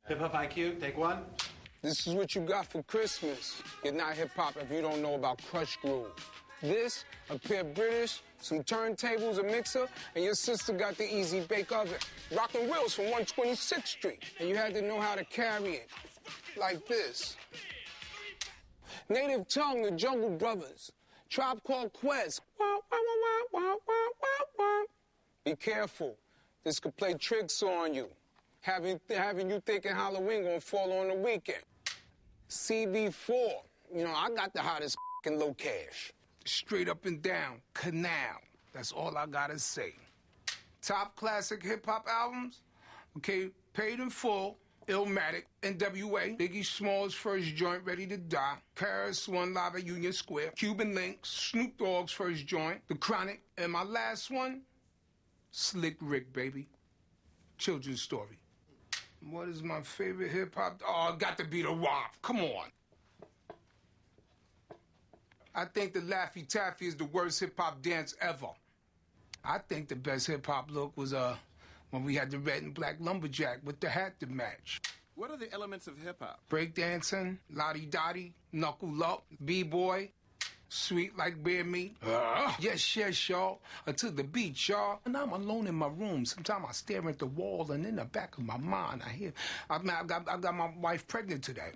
Hip-hop IQ, take one. This is what you got for Christmas. You're not hip-hop if you don't know about Crush Groove. This, a pair of British, some turntables, a mixer, and your sister got the Easy Bake Oven. Rockin' wheels from 126th Street. And you had to know how to carry it. Like this. Native Tongue, the Jungle Brothers. Tribe Called Quest. Wah, wah, wah, wah, wah, wah, wah. Be careful. This could play tricks on you. Having you thinking Halloween gonna fall on the weekend. CB4. You know, I got the hottest low cash. Straight up and down. Canal. That's all I gotta say. Top classic hip-hop albums. Okay, Paid in Full. Illmatic, NWA, Biggie Smalls' first joint, Ready to Die, KRS-One live at Union Square, Cuban Links, Snoop Dogg's first joint, The Chronic, and my last one, Slick Rick, baby. Children's story. What is my favorite hip-hop? Oh, got to be the WAP. Come on. I think the Laffy Taffy is the worst hip-hop dance ever. I think the best hip-hop look was, when we had the red and black lumberjack with the hat to match. What are the elements of hip-hop? Breakdancing, lottie-dottie, knuckle up, b-boy, sweet like bear meat. Yes, y'all, until the beat, y'all. And I'm alone in my room. Sometimes I stare at the wall, and in the back of my mind, I hear, I got my wife pregnant today.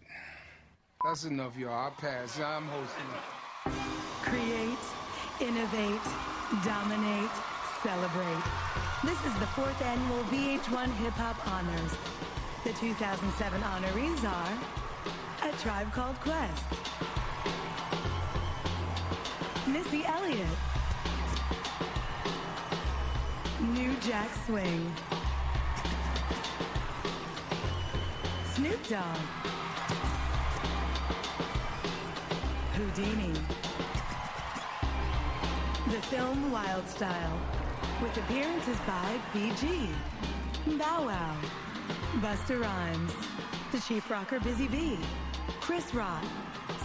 That's enough, y'all. I'll pass. I'm hosting. Create, innovate, dominate, celebrate. This is the 4th annual VH1 Hip Hop Honors. The 2007 honorees are A Tribe Called Quest, Missy Elliott, New Jack Swing, Snoop Dogg, Whodini, the film Wild Style, with appearances by BG, Bow Wow, Busta Rhymes, the Chief Rocker Busy Bee, Chris Rock,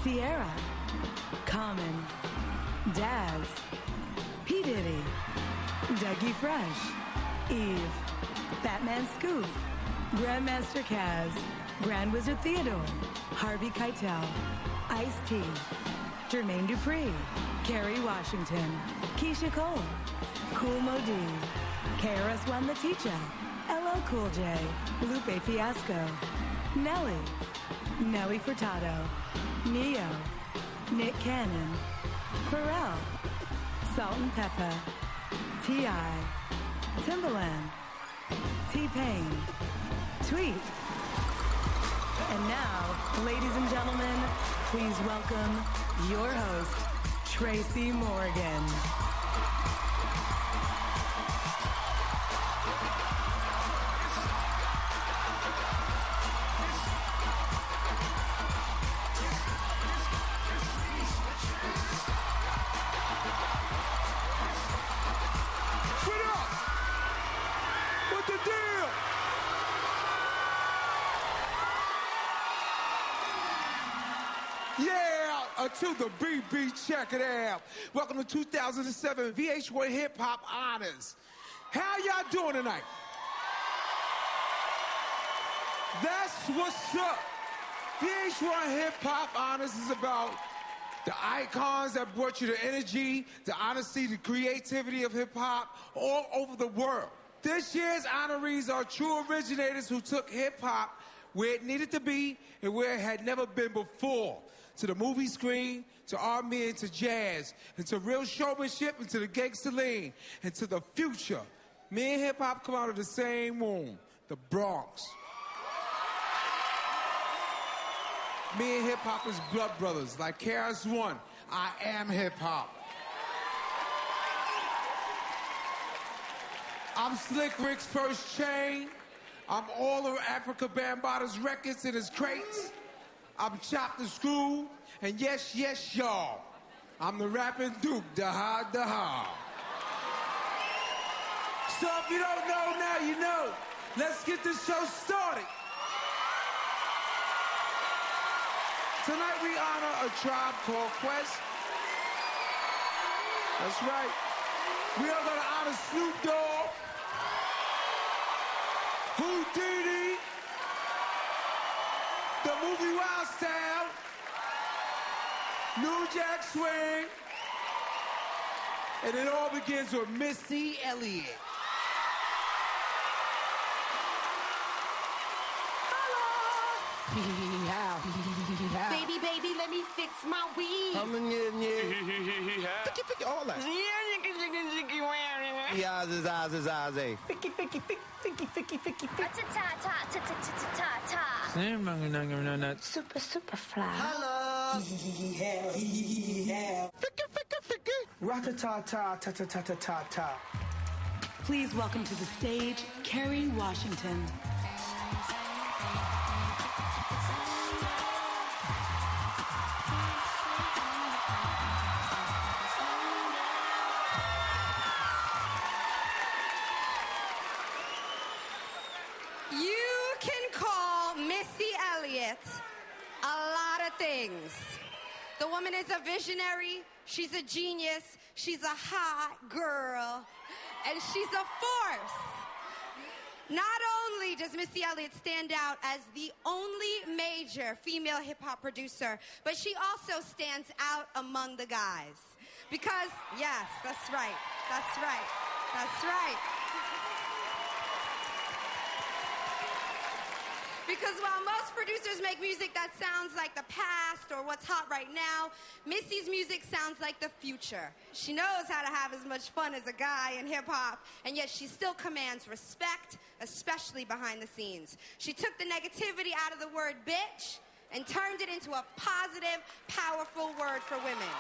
Sierra, Common, Daz, P. Diddy, Dougie Fresh, Eve, Fatman Scoop, Grandmaster Kaz, Grand Wizard Theodore, Harvey Keitel, Ice-T, Jermaine Dupri, Kerry Washington, Keisha Cole, Kool Moe Dee, KRS-One The Teacher, LL Cool J, Lupe Fiasco, Nelly, Nelly Furtado, Neo, Nick Cannon, Pharrell, Salt and Pepper, T.I., Timbaland, T-Pain, Tweet. And now, ladies and gentlemen, please welcome your host, Tracy Morgan. To the BB, check it out. Welcome to 2007 VH1 Hip Hop Honors. How y'all doing tonight? That's what's up. VH1 Hip Hop Honors is about the icons that brought you the energy, the honesty, the creativity of hip hop all over the world. This year's honorees are true originators who took hip hop where it needed to be and where it had never been before. To the movie screen, to R&B, and to jazz, and to real showmanship, and to the gangster lean, and to the future. Me and hip-hop come out of the same womb, the Bronx. Me and hip-hop is blood brothers, like KRS-One. I am hip-hop. I'm Slick Rick's first chain. I'm all of Africa Bambaata's records in his crates. I'm Chopped and Screw, and yes, y'all, I'm the rapping Duke, da-ha. So if you don't know, now you know. Let's get this show started. Tonight we honor A Tribe Called Quest. That's right. We are going to honor Snoop Dogg, Whodini, New Jack Swing. And it all begins with Missy Elliott. Baby, baby, let me fix my weed. All that. Super, super fly. Hello. Rat-a-ta-ta-ta-ta-ta-ta-ta. Please welcome to the stage, Kerry Washington. You can call Missy Elliott a lot of things. The woman is a visionary, she's a genius, she's a hot girl, and she's a force. Not only does Missy Elliott stand out as the only major female hip-hop producer, but she also stands out among the guys. Because, yes, that's right, that's right, that's right. Because while most producers make music that sounds like the past or what's hot right now, Missy's music sounds like the future. She knows how to have as much fun as a guy in hip-hop, and yet she still commands respect, especially behind the scenes. She took the negativity out of the word bitch and turned it into a positive, powerful word for women.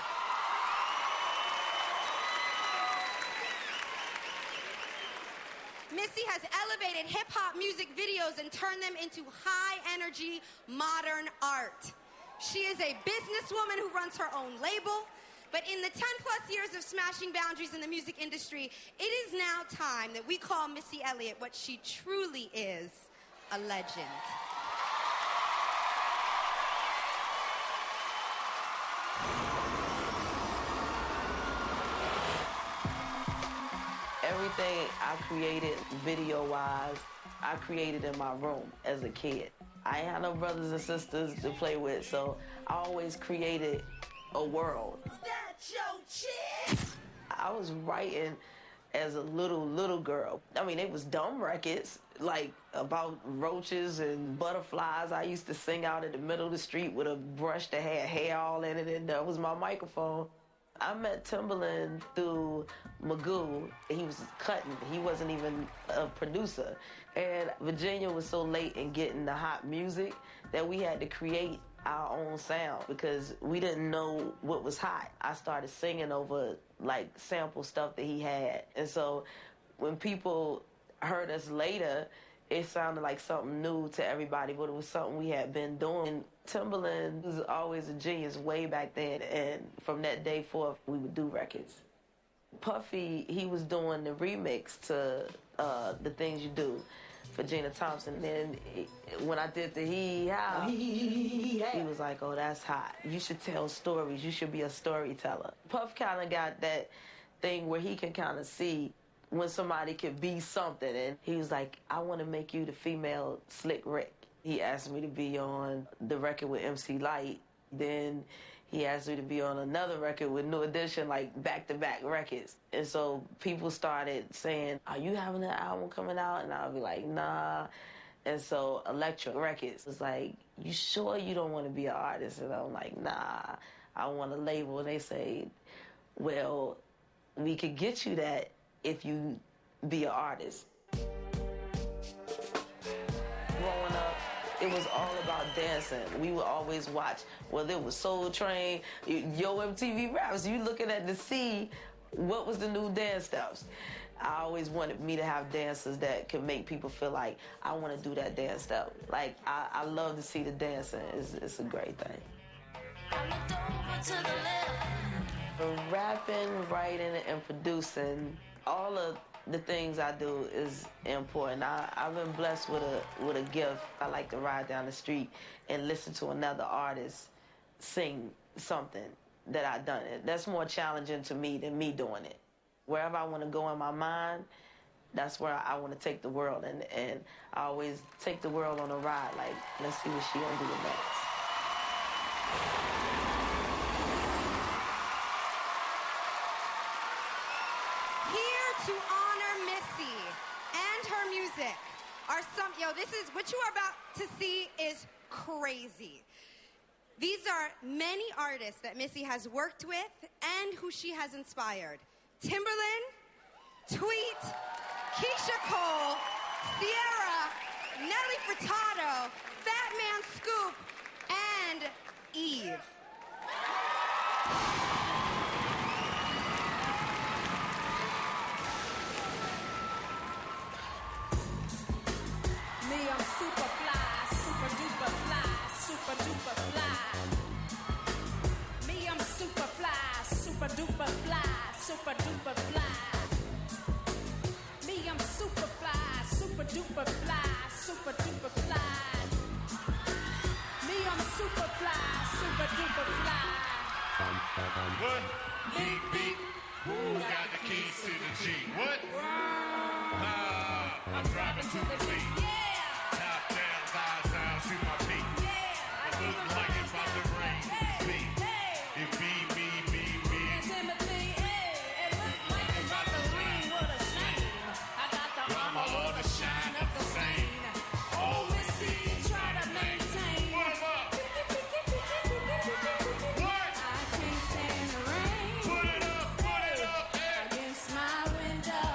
Missy has elevated hip-hop music videos and turned them into high-energy, modern art. She is a businesswoman who runs her own label, but in the 10-plus years of smashing boundaries in the music industry, it is now time that we call Missy Elliott what she truly is, a legend. Everything I created video-wise, I created in my room as a kid. I ain't had no brothers and sisters to play with, so I always created a world. Is that your chick? I was writing as a little girl. I mean, it was dumb records, like about roaches and butterflies. I used to sing out in the middle of the street with a brush that had hair all in it, and that was my microphone. I met Timbaland through Magoo. He was cutting. He wasn't even a producer. And Virginia was so late in getting the hot music that we had to create our own sound because we didn't know what was hot. I started singing over, like, sample stuff that he had. And so when people heard us later, it sounded like something new to everybody, but it was something we had been doing. Timbaland was always a genius way back then, and from that day forth, we would do records. Puffy, he was doing the remix to The Things You Do for Gina Thompson. Then when I did the How, he was like, oh, that's hot. You should tell stories. You should be a storyteller. Puff kind of got that thing where he can kind of see when somebody could be something. And he was like, I want to make you the female Slick Rick. He asked me to be on the record with MC Lyte. Then he asked me to be on another record with New Edition, like back-to-back records. And so people started saying, are you having an album coming out? And I'll be like, nah. And so Electric Records was like, you sure you don't want to be an artist? And I'm like, nah, I want a label. And they say, well, we could get you that if you be an artist. Growing up, it was all about dancing. We would always watch, whether it was Soul Train, Yo MTV Raps, you looking at to see what was the new dance steps. I always wanted me to have dancers that could make people feel like, I want to do that dance step. Like, I love to see the dancing. It's a great thing. Rapping, writing, and producing, all of the things I do is important. I've been blessed with a gift. I like to ride down the street and listen to another artist sing something that I've done. That's more challenging to me than me doing it. Wherever I want to go in my mind, that's where I want to take the world. And I always take the world on a ride, like, let's see what she gonna do next. are some, this is, what you are about to see is crazy. These are many artists that Missy has worked with and who she has inspired. Timberland, Tweet, Keisha Cole, Sierra, Nelly Furtado, Fat Man Scoop, and Eve. Me, I'm super fly, super duper fly, super duper fly. Me, I'm super fly, super duper fly, super duper fly. Me, I'm super fly, super duper fly, super duper fly. Me, I'm super fly, super duper fly. What? Beep, beep. Who's got the keys to the Jeep? What? I'm driving to the beat. Top down, five sounds to my beat. It look like it's about to rain. It be me. Timothy, it look like it's about to rain. What a shame. I got the armor, all the shine up the same. Oh, Missy, try to maintain. Put 'em up. What? I can't stand the rain. Put it up, yeah. Against my window.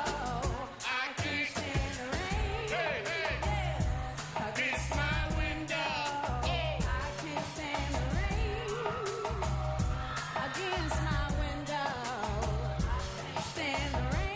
I can't Stand the rain. Hey. Against my window. I can't stand the rain. Against my window. I can't stand the rain.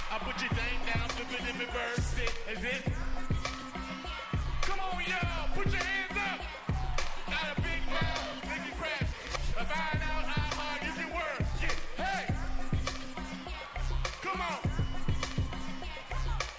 I put your thing down, flip it and reverse it. Is it? Come on, y'all, put your hands up. Not a big mouth, make it crash. Find out how hard you can work. Yeah, hey. Come on.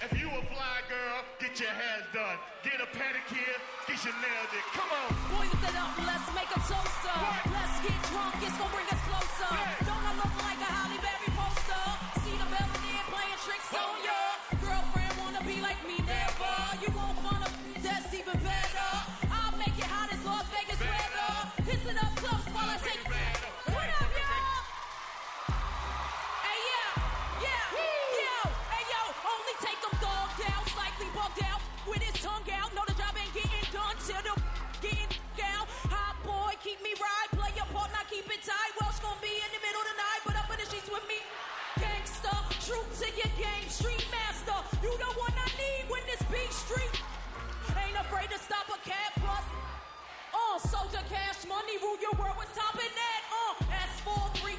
If you a fly girl, get your hair done. Get a pedicure, get your nails did. Come on. Boil it up, let's make a toaster. What? Let's get drunk, it's gonna bring us closer. Yeah. Don't I look like a Halle Berry poster? See the Belvedere playing tricks Oh, on ya. Girlfriend wanna be like me, never. You want fun of that's even better. I'll make it hot as Las Vegas weather. Piss it up close while I take it. What up, y'all? Hey, yeah. Hey, yo, only take them dogged out, slightly bugged out, with his tongue out. Know the job ain't getting done till the getting down. Hot boy, keep me right, play your part, not keep it tight. Welsh gonna be in the middle of the night, but up in the streets with me. Gangster, true to your game, street master. You the one I need when this beat street. Ain't afraid to stop a cab bus. Soldier cash money, rule your world with topping that. S430,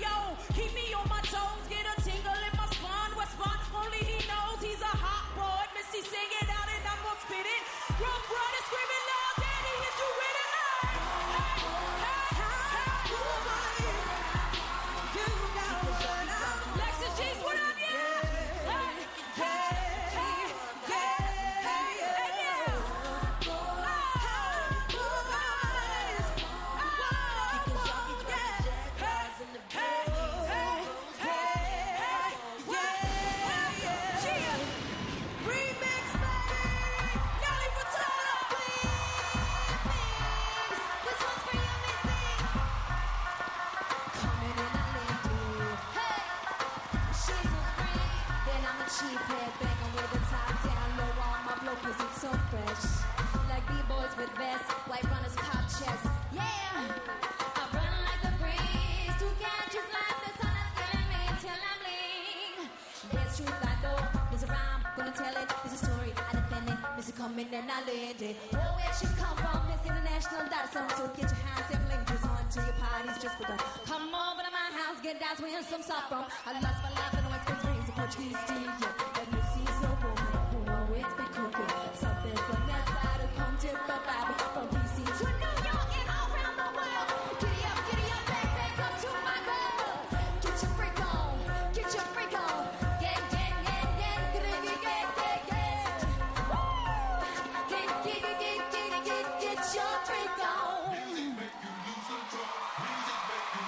keep me on my toes, get a tingle in my spine. West spine, only he knows he's a hot boy. Missy sing it out and I'm gonna spit it. Rough brother screaming loud, daddy, is you with it? Lexus G's, what up, yeah? Cheap head banging with the top down low on my blow cause it's so fresh. Like B-boys with vests, white runners cop chest. Yeah, I run like a breeze to catch just like the sun is killing me till I'm lean. There's truth I know, there's a rhyme, gonna tell it. There's a story, I defend it. Missy coming and I land it. Oh, where she come from? Miss International .com. So get your hands and blinkers on to your parties just begun. Come over to my house, get down, where some soft from. I lost my life in the West Coast rings of Portuguese tea. Let me see some woman who always been cooking something from that side of come to the Bible. From DC to New York and all around the world. Giddy up, baby, come to my girl. Get your freak on, get your freak on. Get, get, get, get, get, get, get, get, get. Woo! Get, get, get, get, get, get, get your freak on. Music make you lose control. Music make you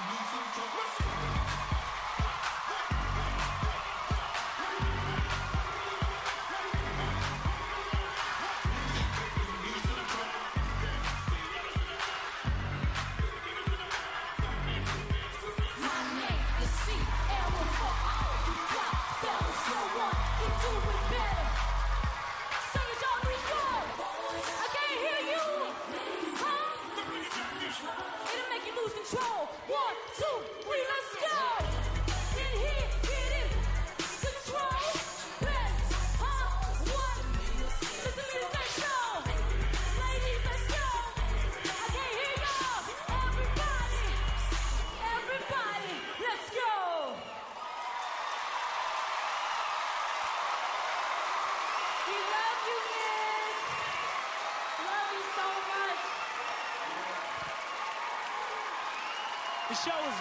The show is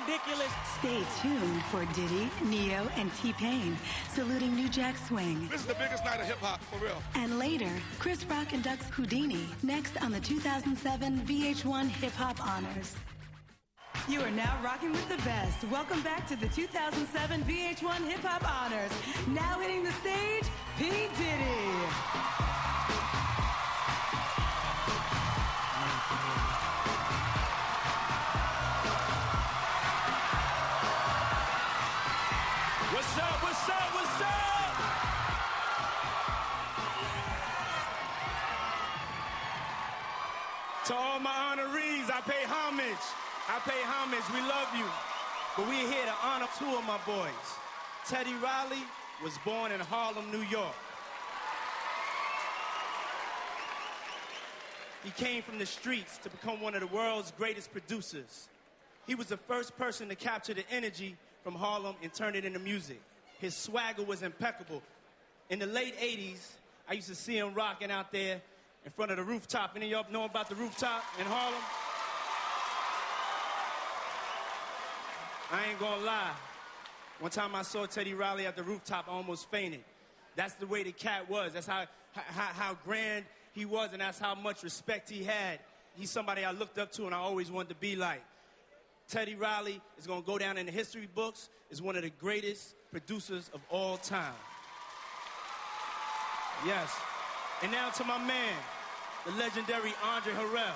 ridiculous. Stay tuned for Diddy, Neo, and T-Pain saluting New Jack Swing. This is the biggest night of hip-hop, for real. And later, Chris Rock inducts Whodini next on the 2007 VH1 Hip Hop Honors. You are now rocking with the best. Welcome back to the 2007 VH1 Hip Hop Honors. Now hitting the stage, P. Diddy. What's up, what's up, what's up? To all my honorees, I pay homage. I pay homage. We love you. But we're here to honor two of my boys. Teddy Riley was born in Harlem, New York. He came from the streets to become one of the world's greatest producers. He was the first person to capture the energy from Harlem and turn it into music. His swagger was impeccable. In the late 80s, I used to see him rocking out there in front of the rooftop. Any of y'all know about the rooftop in Harlem? I ain't gonna lie. One time I saw Teddy Riley at the rooftop, I almost fainted. That's the way the cat was. That's how grand he was, and that's how much respect he had. He's somebody I looked up to and I always wanted to be like. Teddy Riley is gonna go down in the history books as one of the greatest producers of all time. Yes. And now to my man, the legendary Andre Harrell.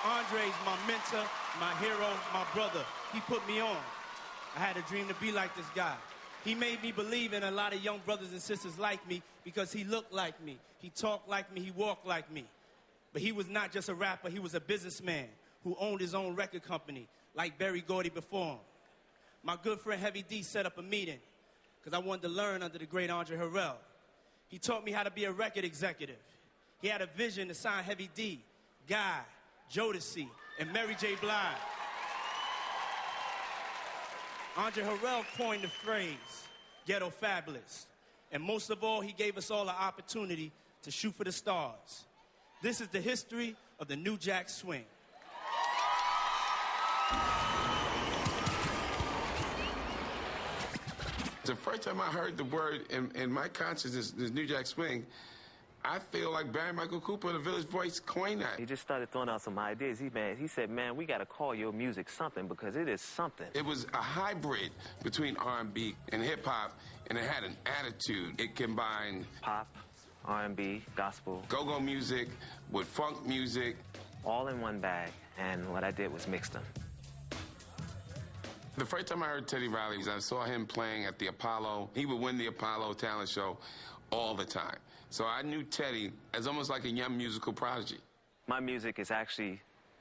Andre's my mentor, my hero, my brother. He put me on. I had a dream to be like this guy. He made me believe in a lot of young brothers and sisters like me because he looked like me. He talked like me. He walked like me. But he was not just a rapper. He was a businessman who owned his own record company, like Berry Gordy before him. My good friend Heavy D set up a meeting because I wanted to learn under the great Andre Harrell. He taught me how to be a record executive. He had a vision to sign Heavy D, Guy, Jodeci, and Mary J. Blige. Andre Harrell coined the phrase, ghetto fabulous. And most of all, he gave us all an opportunity to shoot for the stars. This is the history of the New Jack Swing. The first time I heard the word in my consciousness, this New Jack Swing, I feel like Barry Michael Cooper and the Village Voice coined that. He just started throwing out some ideas. He said, man, we got to call your music something because it is something. It was a hybrid between R&B and hip-hop, and it had an attitude. It combined pop, R&B, gospel, go-go music with funk music. All in one bag, and what I did was mix them. The first time I heard Teddy Riley, I saw him playing at the Apollo. He would win the Apollo talent show all the time. So I knew Teddy as almost like a young musical prodigy. My music is actually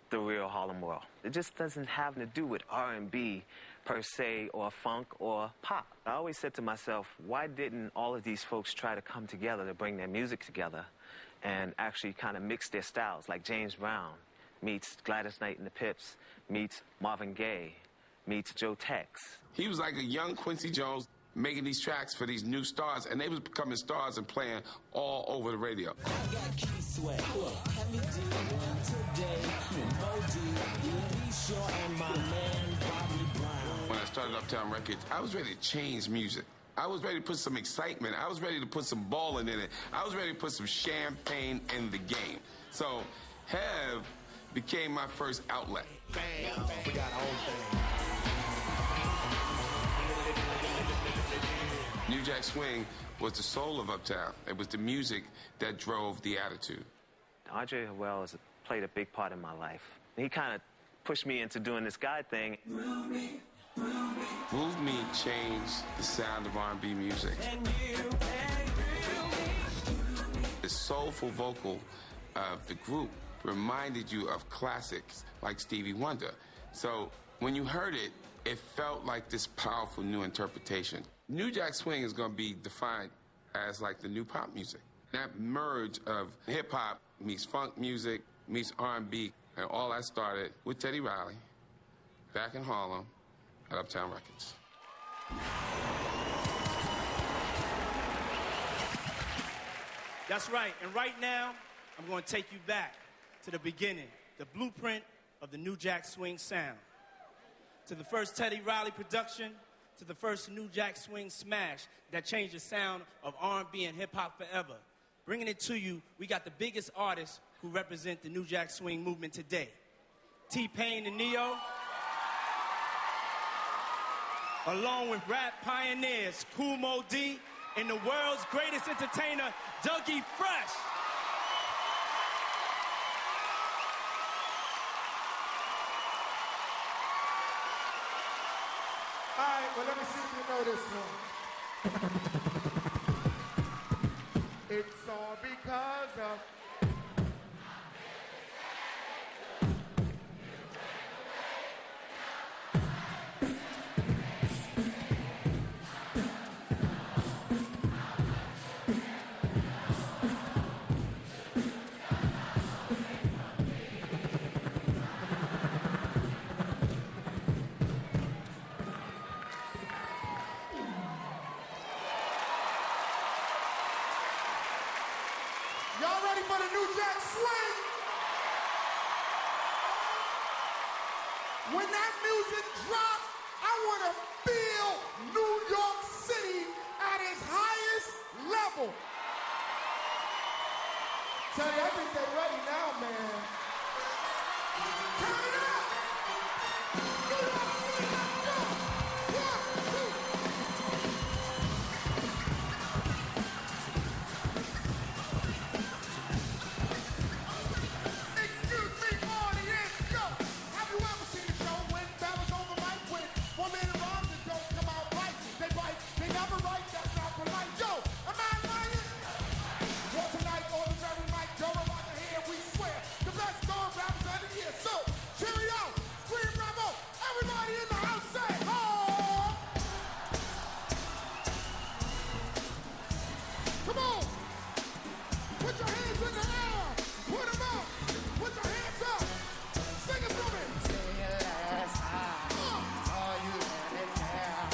the real Harlem World. It just doesn't have to do with R&B per se, or funk, or pop. I always said to myself, why didn't all of these folks try to come together to bring their music together and actually kind of mix their styles, like James Brown meets Gladys Knight and the Pips, meets Marvin Gaye, meets Joe Tex. He was like a young Quincy Jones making these tracks for these new stars, and they was becoming stars and playing all over the radio. I got key sweat. Heavy D today. And my man Bobby Brown. When I started Uptown Records, I was ready to change music. I was ready to put some excitement. I was ready to put some ballin' in it. I was ready to put some champagne in the game. So, Hev became my first outlet. Bam, we got our own thing. New Jack Swing was the soul of Uptown. It was the music that drove the attitude. Andre Harrell has played a big part in my life. He kind of pushed me into doing this guy thing. Groove Me changed the sound of R&B music. The soulful vocal of the group reminded you of classics like Stevie Wonder. So when you heard it, it felt like this powerful new interpretation. New Jack Swing is going to be defined as like the new pop music. That merge of hip-hop meets funk music, meets R&B, and all that started with Teddy Riley back in Harlem at Uptown Records. That's right. And right now, I'm going to take you back to the beginning. the blueprint of the New Jack Swing sound. To the first Teddy Riley production, to the first New Jack Swing smash that changed the sound of R&B and hip-hop forever. Bringing it to you, we got the biggest artists who represent the New Jack Swing movement today. T-Pain and Neo, along with rap pioneers Kool Moe Dee and the world's greatest entertainer, Dougie Fresh. All right, well, let me see if you know this one. It's all because of... Y'all ready for the New Jack Swing? When that music drops, I want to feel New York City at its highest level. Tell you, I think they're ready now, man. Turn it up! New York City, let's go! 1, 2. Excuse me, audience, go! Have you ever seen a show when battles over mic when one man rhymes and don't come out right? They write, they never write, that's not polite. Yo, am I lying? Well, tonight on the very mic, you're about to hear, we swear, the best star rappers of the year. So, cheerio, scream bravo, everybody in the house say, oh! Come on! Put your hands in the air! Put them up! Put your hands up! Sing it for me! Say it last time. Saw you standing there.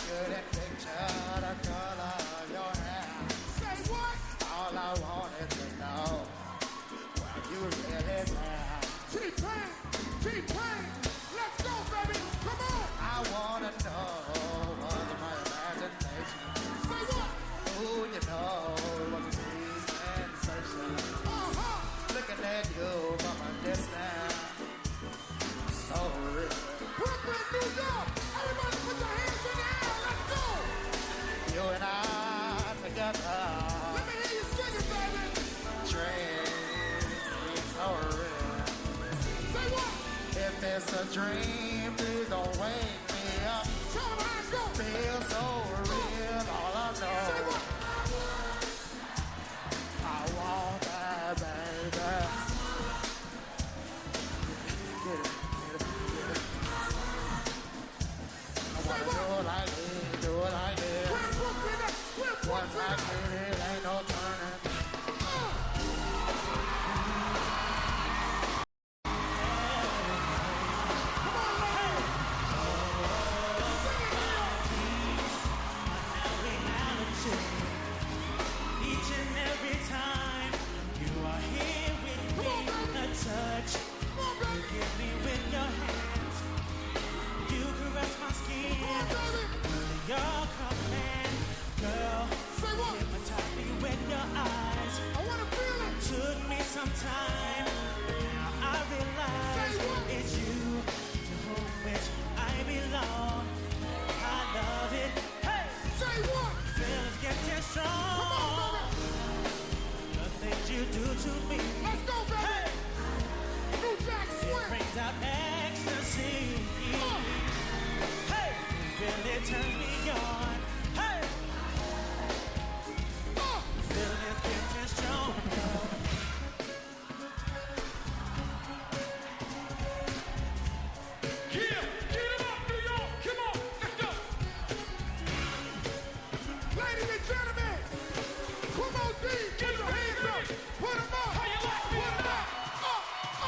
You didn't picture the color of your hair. Say what? All I wanted to know, were you really there? T-Pain! T-Pain! Let's go, baby! Come on! I wanna know, was my imagination? Say what? Ooh, you know, it was a sweet sensation. Looking at you from a distance, so real. Brooklyn, New York! Everybody put your hands in the air! Let's go! You and I together, Let me hear you sing it, baby! dreams so real. Say what? If it's a dream, please don't wake me up. Tell them how it's going! Feel so real, all I know. Say what? I want that, baby. Get it, get it, get it. I wanna do it like this, do it like this. We're Brooklyn up! We're Once I Brooklyn get it, ain't no turning. Each and every time you are here with me, a touch you give me with your hands. You caress my skin, your command, girl. Hypnotize me with your eyes. I wanna feel it. Took me some time, now I realize it's you to whom which I belong. I love it. Hey, say what? Feelings getting strong. The things you do to me. Let's go, baby. Hey, New Jack it Swing! brings out ecstasy. Hey, really turns me on. Hey, feelings getting strong. Yeah, get 'em up, New York. Come on, let's go. Ladies and gentlemen, Kool Moe Dee, put your hands up. Put them up. How you like Put them up.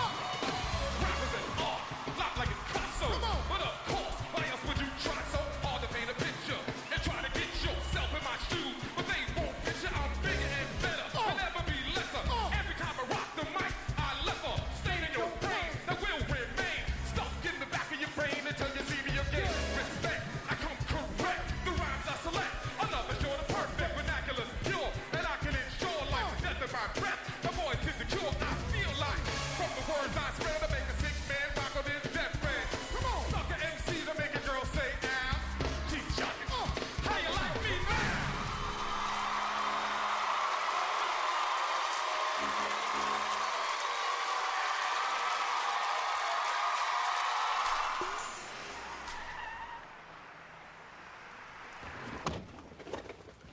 Up. Rappers and art, flop like Picasso. Come on. But of course, why else would you try so hard to paint a picture? And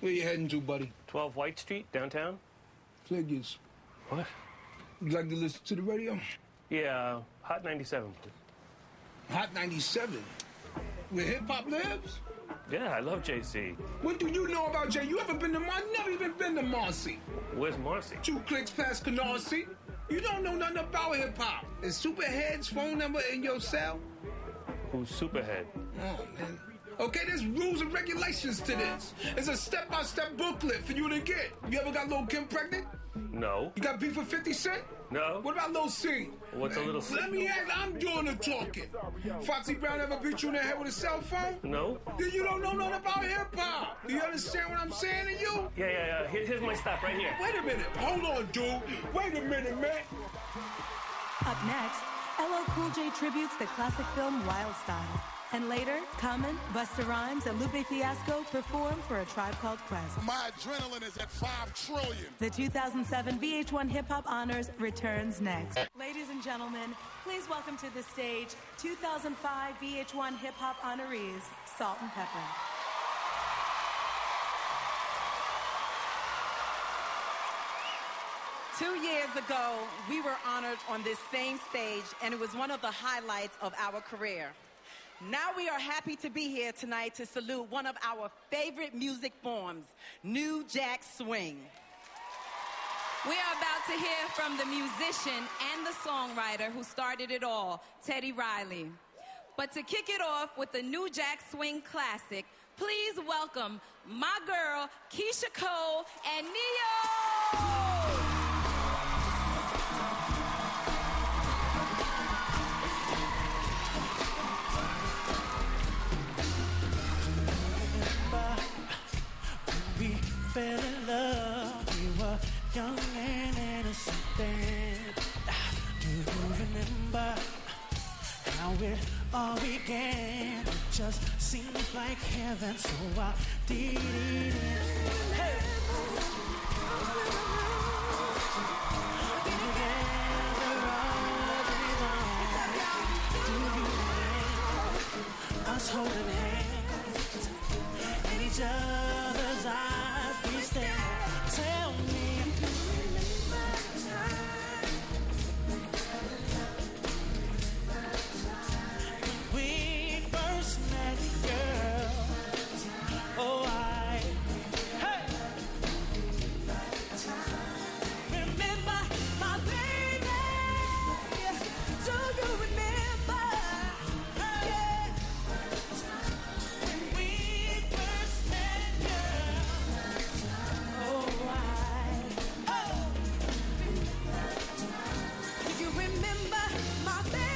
Where you heading to, buddy? 12 White Street, downtown. Figures. What? You like to listen to the radio? Yeah, Hot 97, please. Hot 97? Where hip-hop lives? Yeah, I love JC. What do you know about Jay? You ever been to never even been to Marcy? Where's Marcy? 2 clicks past Canarsie. You don't know nothing about hip-hop. Is Superhead's phone number in your cell? Who's Superhead? Oh, man. Okay, there's rules and regulations to this. It's a step-by-step booklet for you to get. You ever got Lil' Kim pregnant? No. You got beef with 50 Cent? No. What about Lil' C? What's a little C? Let me ask, I'm doing the talking. Foxy Brown ever beat you in the head with a cell phone? No. Then you don't know nothing about hip-hop. Do you understand what I'm saying to you? Yeah. Here's my stop right here. Wait a minute. Hold on, dude. Wait a minute, man. Up next, LL Cool J tributes the classic film Wild Style. And later, Common, Busta Rhymes, and Lupe Fiasco perform for A Tribe Called Quest. My adrenaline is at 5 trillion. The 2007 VH1 Hip Hop Honors returns next. Ladies and gentlemen, please welcome to the stage 2005 VH1 Hip Hop honorees, Salt and Pepper. Two years ago, we were honored on this same stage, and it was one of the highlights of our career. Now we are happy to be here tonight to salute one of our favorite music forms, New Jack Swing. We are about to hear from the musician and the songwriter who started it all, Teddy Riley. But to kick it off with the New Jack Swing classic, please welcome my girl, Keisha Cole and Neo! We fell in love, we were young and innocent then. Do you remember how it all began? It just seems like heaven, so I did it. Hey! Us holding hands in each other's eyes, we stand. Tell me, when we first met, girl. Oh, hey. Remember my baby? Do you remember? Yeah. When we first met, girl. Oh, do you remember my baby?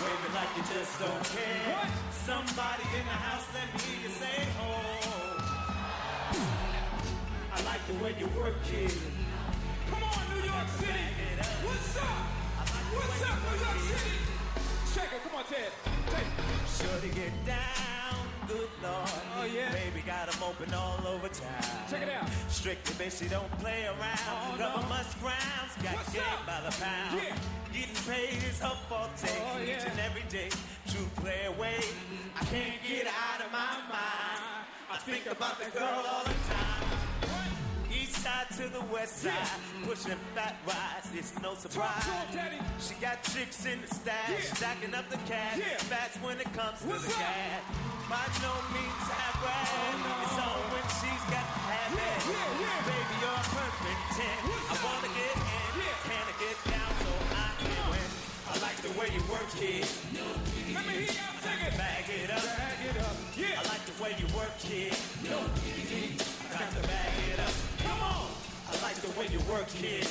Wave it like you just don't care. What? Somebody in the house, let me hear you say, oh. I like the way you work it. Come on, New York City. What's up? What's up, New York City? Check it. Come on, Ted. Take it. Sure to get down, good Lord. Oh, yeah. Baby got 'em open all over town. Check it out. Strictly, bitch, she don't play around. Oh, Cover no. much grounds, got What's game up? by the pound. Yeah. Getting paid is her forte. Oh, yeah. Each and every day, true play away. I can't get out of my mind. I think about the girl all the time. East side to the west side, pushing fat rides, it's no surprise. She got chicks in the stash, stacking up the cash, fast when it comes to the gas. By no means average, it's on when she's got to have it. Baby, you're a perfect 10. I wanna get in, can I get down so I can win? I like the way you work it. Let me hear y'all sing it. Bag it up. Bag it up. Yeah. I like the way you work it. I got to bag it up. Come on. I like the way you work it.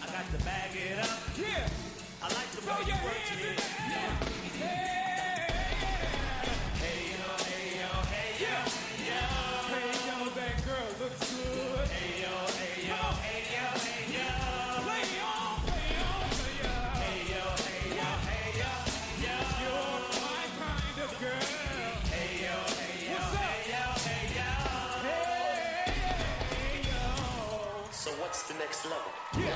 I got to bag it up. Yeah. I like the way you work it. Hey yo, hey yo, hey yo, yo. Hey yo, that girl looks good. Hey yo, hey yo, hey yo, hey yo. Play on, play on, play on. Hey yo, hey yo, hey yo, yo. You're my kind of girl. Hey yo, hey yo, What's up? hey yo, hey yo. Hey yo. So what's the next level? Yeah.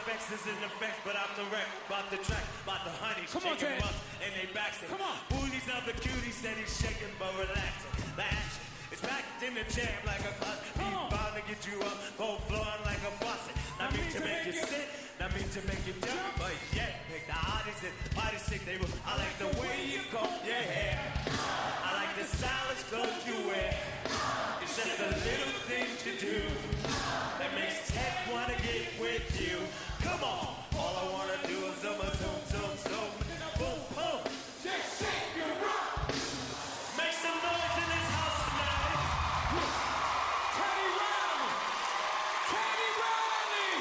effects is in effect, but I'm the wreck. About the track, about the honeys, Come on, shaking Ted. butts, and they backstage. Come on. Who these other cuties said he's shaking but relaxing? The action is packed in the jam like a closet. Be bound to get you up, go flowing like a faucet. Not mean to make you sit, not mean to make you jump, but yeah, pick the hottest and party sick. They will. I like the way you comb your hair. I like the stylish clothes you wear. It's just a little thing to do that makes Ted wanna get with you. Come on, all I wanna do is zoom, zoom, zoom, zoom, boom, boom. Just shake your rock. Make some noise in this house tonight. Teddy Riley! Teddy Riley!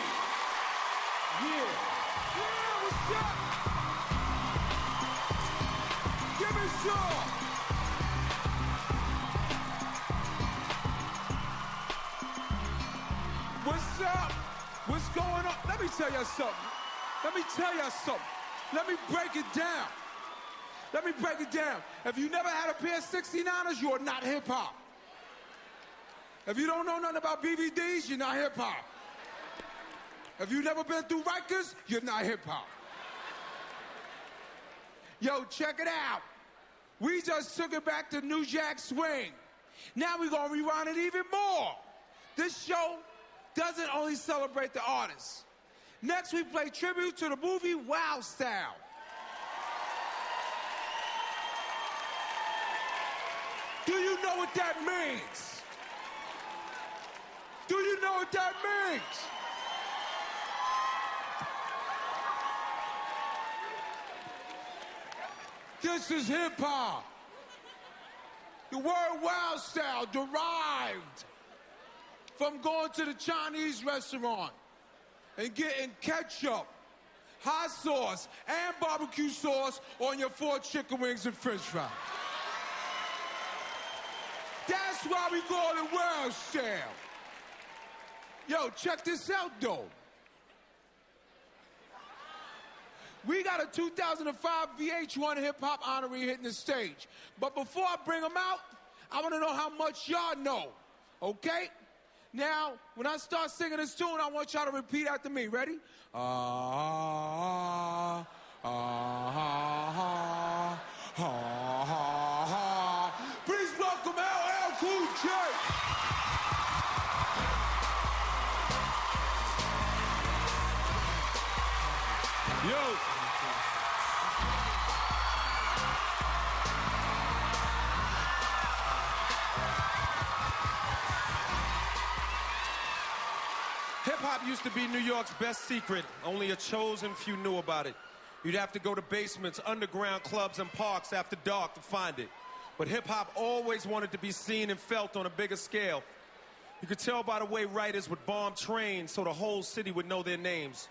Yeah. Yeah, what's up? Give me some. What's up? What's going on? Let me tell you something. Let me tell you something. Let me break it down. Let me break it down. If you never had a pair of 69ers, you are not hip-hop. If you don't know nothing about BVDs, you're not hip-hop. If you've never been through Rikers, you're not hip-hop. Yo, check it out. We just took it back to New Jack Swing. Now we're going to rewind it even more. This show doesn't only celebrate the artists. Next, we play tribute to the movie Wild Style. Do you know what that means? Do you know what that means? This is hip-hop. The word Wild Style derived from going to the Chinese restaurant and getting ketchup, hot sauce, and barbecue sauce on your 4 chicken wings and french fries. That's why we call it Wild Style. Yo, check this out, though. We got a 2005 VH1 hip-hop honoree hitting the stage. But before I bring them out, I want to know how much y'all know, okay? Now, when I start singing this tune, I want y'all to repeat after me. Ready? Please welcome LL Cool J. Yo. Hip-hop used to be New York's best secret. Only a chosen few knew about it. You'd have to go to basements, underground clubs, and parks after dark to find it. But hip-hop always wanted to be seen and felt on a bigger scale. You could tell by the way writers would bomb trains so the whole city would know their names.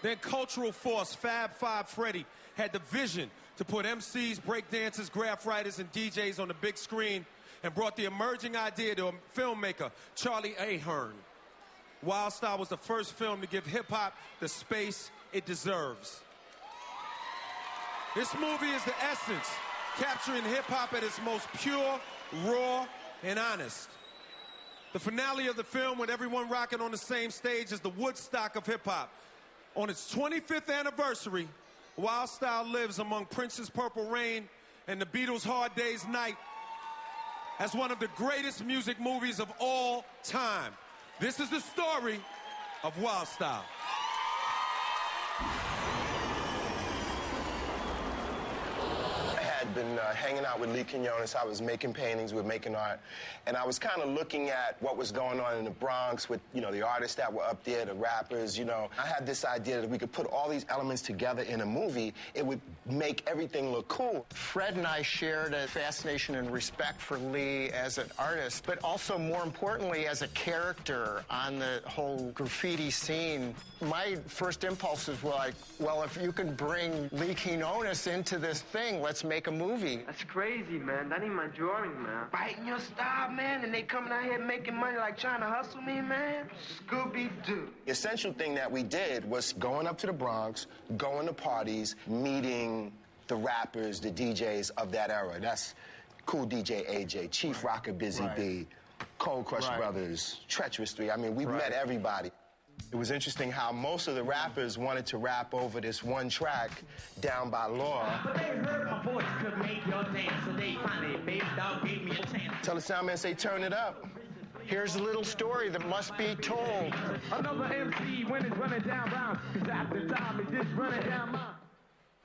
Then cultural force, Fab Five Freddy, had the vision to put MCs, breakdancers, graph writers, and DJs on the big screen and brought the emerging idea to a filmmaker, Charlie Ahern. Wild Style was the first film to give hip-hop the space it deserves. This movie is the essence, capturing hip-hop at its most pure, raw, and honest. The finale of the film, with everyone rocking on the same stage, is the Woodstock of hip-hop. On its 25th anniversary, Wild Style lives among Prince's Purple Rain and the Beatles' Hard Day's Night as one of the greatest music movies of all time. This is the story of Wild Style. I had been hanging out with Lee Quinones. I was making paintings, we were making art, and I was kind of looking at what was going on in the Bronx with, you know, the artists that were up there, the rappers, you know. I had this idea that we could put all these elements together in a movie. It would make everything look cool. Fred and I shared a fascination and respect for Lee as an artist, but also, more importantly, as a character on the whole graffiti scene. My first impulses were like, well, if you can bring Lee Quinones into this thing, let's make a movie. That's crazy, man. That ain't my drawing, man. Biting your style, man, and they coming out here making money like trying to hustle me, man. Scooby-Doo. The essential thing that we did was going up to the Bronx, going to parties, meeting the rappers, the DJs of that era. That's Cool DJ AJ, Chief Rocker Busy B, Cold Crush Brothers, Treacherous 3. I mean, we met everybody. It was interesting how most of the rappers wanted to rap over this one track, Down by Law. But they heard my voice could make your dance, so they finally, Baby Dog gave me a chance. Tell the sound man, say, turn it up. Here's a little story that must be told. Another MC when it's running down round, cause after time it's just running down mine.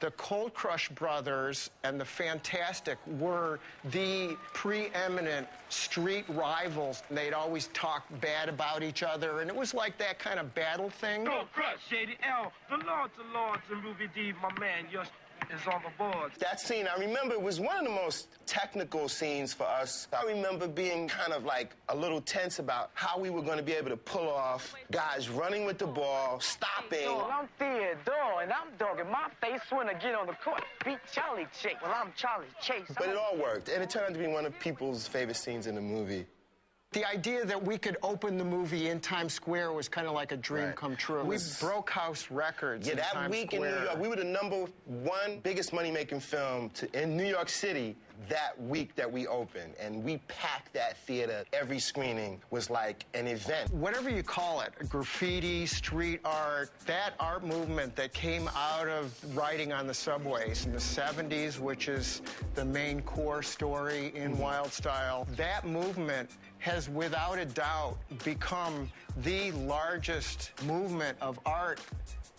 The Cold Crush Brothers and the Fantastic were the preeminent street rivals. They'd always talk bad about each other, and it was like that kind of battle thing. Cold Crush, Shady L, the Lords of Lords, and Ruby D, my man, yours is on the board. That scene, I remember, it was one of the most technical scenes for us. I remember being kind of like a little tense about how we were going to be able to pull off guys running with the ball, stopping. Well, I'm Theodore, and I'm dogging my face when I get on the court. Beat Charlie Chase. Well, I'm Charlie Chase. But it all worked, and it turned out to be one of people's favorite scenes in the movie. The idea that we could open the movie in Times Square was kind of like a dream come true. We broke house records in that Times week Square. in New York, we were the #1 biggest money-making film in New York City that week that we opened, and we packed that theater. Every screening was like an event. Whatever you call it, graffiti, street art, that art movement that came out of riding on the subways in the 70s, which is the main core story in Wild Style, that movement has without a doubt become the largest movement of art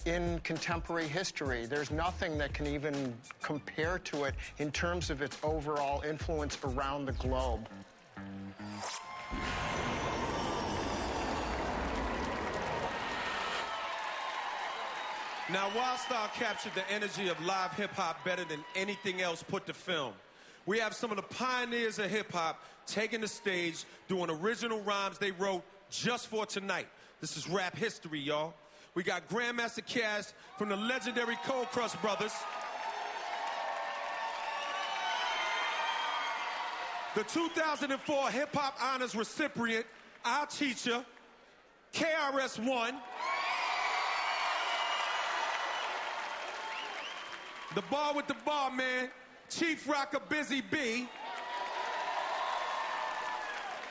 in contemporary history. There's nothing that can even compare to it in terms of its overall influence around the globe. Now, Wild Style captured the energy of live hip-hop better than anything else put to film. We have some of the pioneers of hip-hop taking the stage, doing original rhymes they wrote just for tonight. This is rap history, y'all. We got Grandmaster Cash from the legendary Cold Crush Brothers. The 2004 Hip Hop Honors recipient, our teacher, KRS-One. The bar with the bar, man, Chief Rocker Busy B.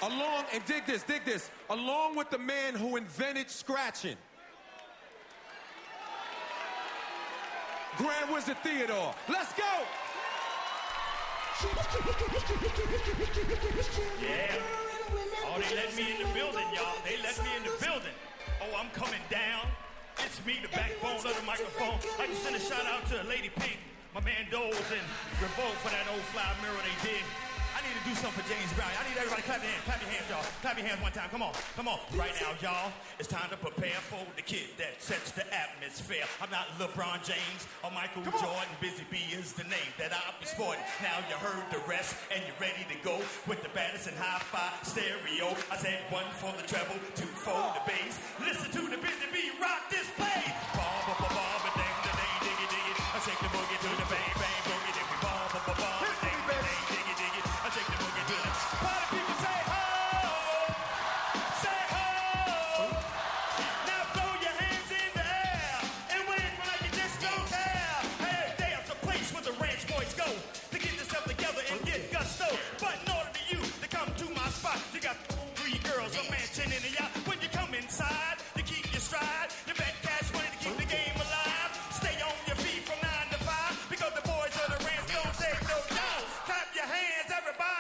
Along, and dig this, along with the man who invented scratching, Grand Wizard Theodore. Let's go! Yeah. Oh, they let me in the building, y'all. They let me in the building. Oh, I'm coming down. It's me, the backbone of the microphone. I can send a shout out to Lady Pink, my man Doles, and Revolt for that old fly mirror they did. I need to do something for James Brown. I need everybody clap your hands. Clap your hands, y'all. Clap your hands one time. Come on. Come on. Right now, y'all, it's time to prepare for the kid that sets the atmosphere. I'm not LeBron James or Michael Jordan. Busy B is the name that I'll be sporting. Now you heard the rest, and you're ready to go with the baddest and hi-fi stereo. I said 1 for the treble, 2 for the bass. Listen to the Busy B rock this place. Ba-ba-ba-ba-ba-ding, da-ding, diggy, diggy. I shake the boogie to the bang, bang, boogie, diggy, ba-ba-ba-ba-ding, da-ding, diggy, diggy. I shake the boogie to the party people say ho, say ho. Now throw your hands in the air and wave like you just don't care. Hey, there's a place where the ranch boys go to get themselves together and get gusto. But in order for you to come to my spot, you got 3 girls, a mansion in a yacht. When you come inside, you keep your stride. You bet cash money to keep the game alive. Stay on your feet from 9 to 5 because the boys of the ranch don't take no job. Clap your hands, everybody.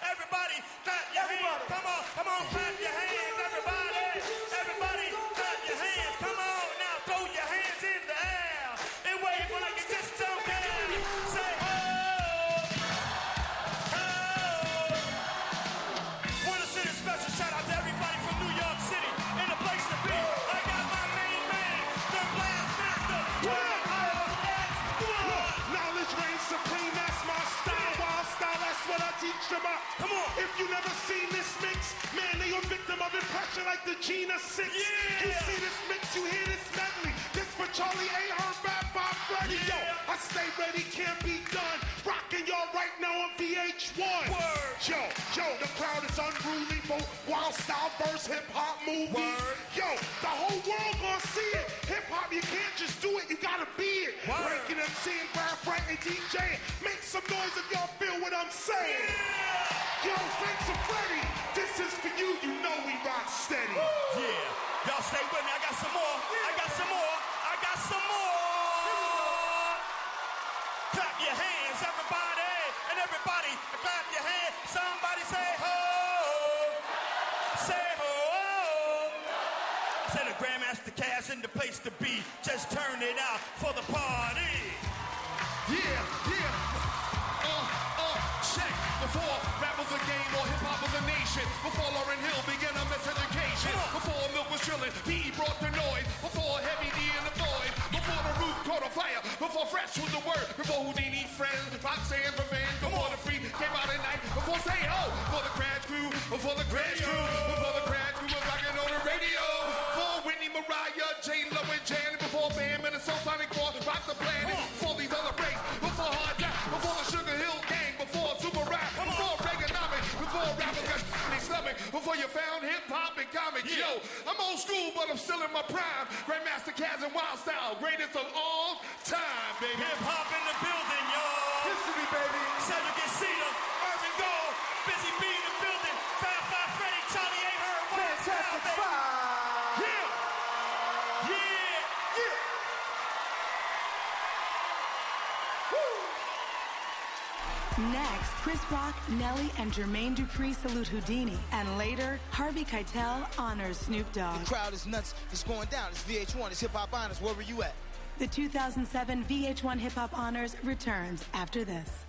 Everybody, clap your hands. Come on, clap your hands, everybody. Everybody, clap your hands. Come on, now throw your hands in the air and wave like you just don't care. Say ho, ho. Want to send a special shout out to everybody from New York City and the place to be. I got my main man, the Blast Master. Knowledge reigns supreme, that's my style. Wild style, that's what I teach them up. Come on. If you never seen this mix, man, they a victim of impression like the Gina 6. Yeah. You see this mix, you hear this medley. This for Charlie A. Heard bad by Freddie. Yo, I stay ready, can't be done. Rocking y'all right now on VH1. Word. Yo, the crowd is unruly for Wild Style verse hip-hop movie. Word. Yo, the whole world gonna see it. Hip-hop, you can't just do it, you gotta be it. Word. Breaking MCing, rap, writing, DJing. Make some noise if y'all feel what I'm saying. Yo, thanks to Freddie. This is for you, you know we rock steady. Yeah, y'all Stay with me. I got some more. I got some more. I got some more. Clap your hands, everybody. And everybody, clap your hands. Somebody say ho. Say ho. Say the Grandmaster Cash in the place to be. Just turn it out for the party. Yeah, yeah. Check. Before rap was a game or hip-hop was a nation. Before Lauryn Hill began a miseducation. Before milk was chillin', P.E. brought the noise. Before Heavy D in the void. Before the roof caught a fire. Before Fresh was the word. Before Whodini friends. Roxanne for fans. Before the free came out at night. Before Say Ho. Before the Crash Crew. Before the Crash Crew. Before the Crash Crew was rocking on the radio. Before Whitney, Mariah, J-Lo and Janet. Before Bam and the Soul Sonic Force rocked the planet. Before these other breaks. Before Hard Rock. Before the Sugar Hill Gang. Before Super Rap. Before Reaganomics. Before rappers got in their stomach. Before you found hip-hop and comics. Yo, I'm old school, but I'm still in my prime. Grandmaster Caz and Wild Style. Greatest of all time, baby. Hip-hop in the building, y'all. History, baby. Cedric and Cedar, Urban Gold, Busy B in the building. Fab Five Freddy, Charlie ain't heard one. Fantastic Five. Yeah. Yeah. Yeah. Next, Chris Rock, Nelly, and Jermaine Dupri salute Whodini. And later, Harvey Keitel honors Snoop Dogg. The crowd is nuts. It's going down. It's VH1. It's Hip Hop Honors. Where were you at? The 2007 VH1 Hip Hop Honors returns after this.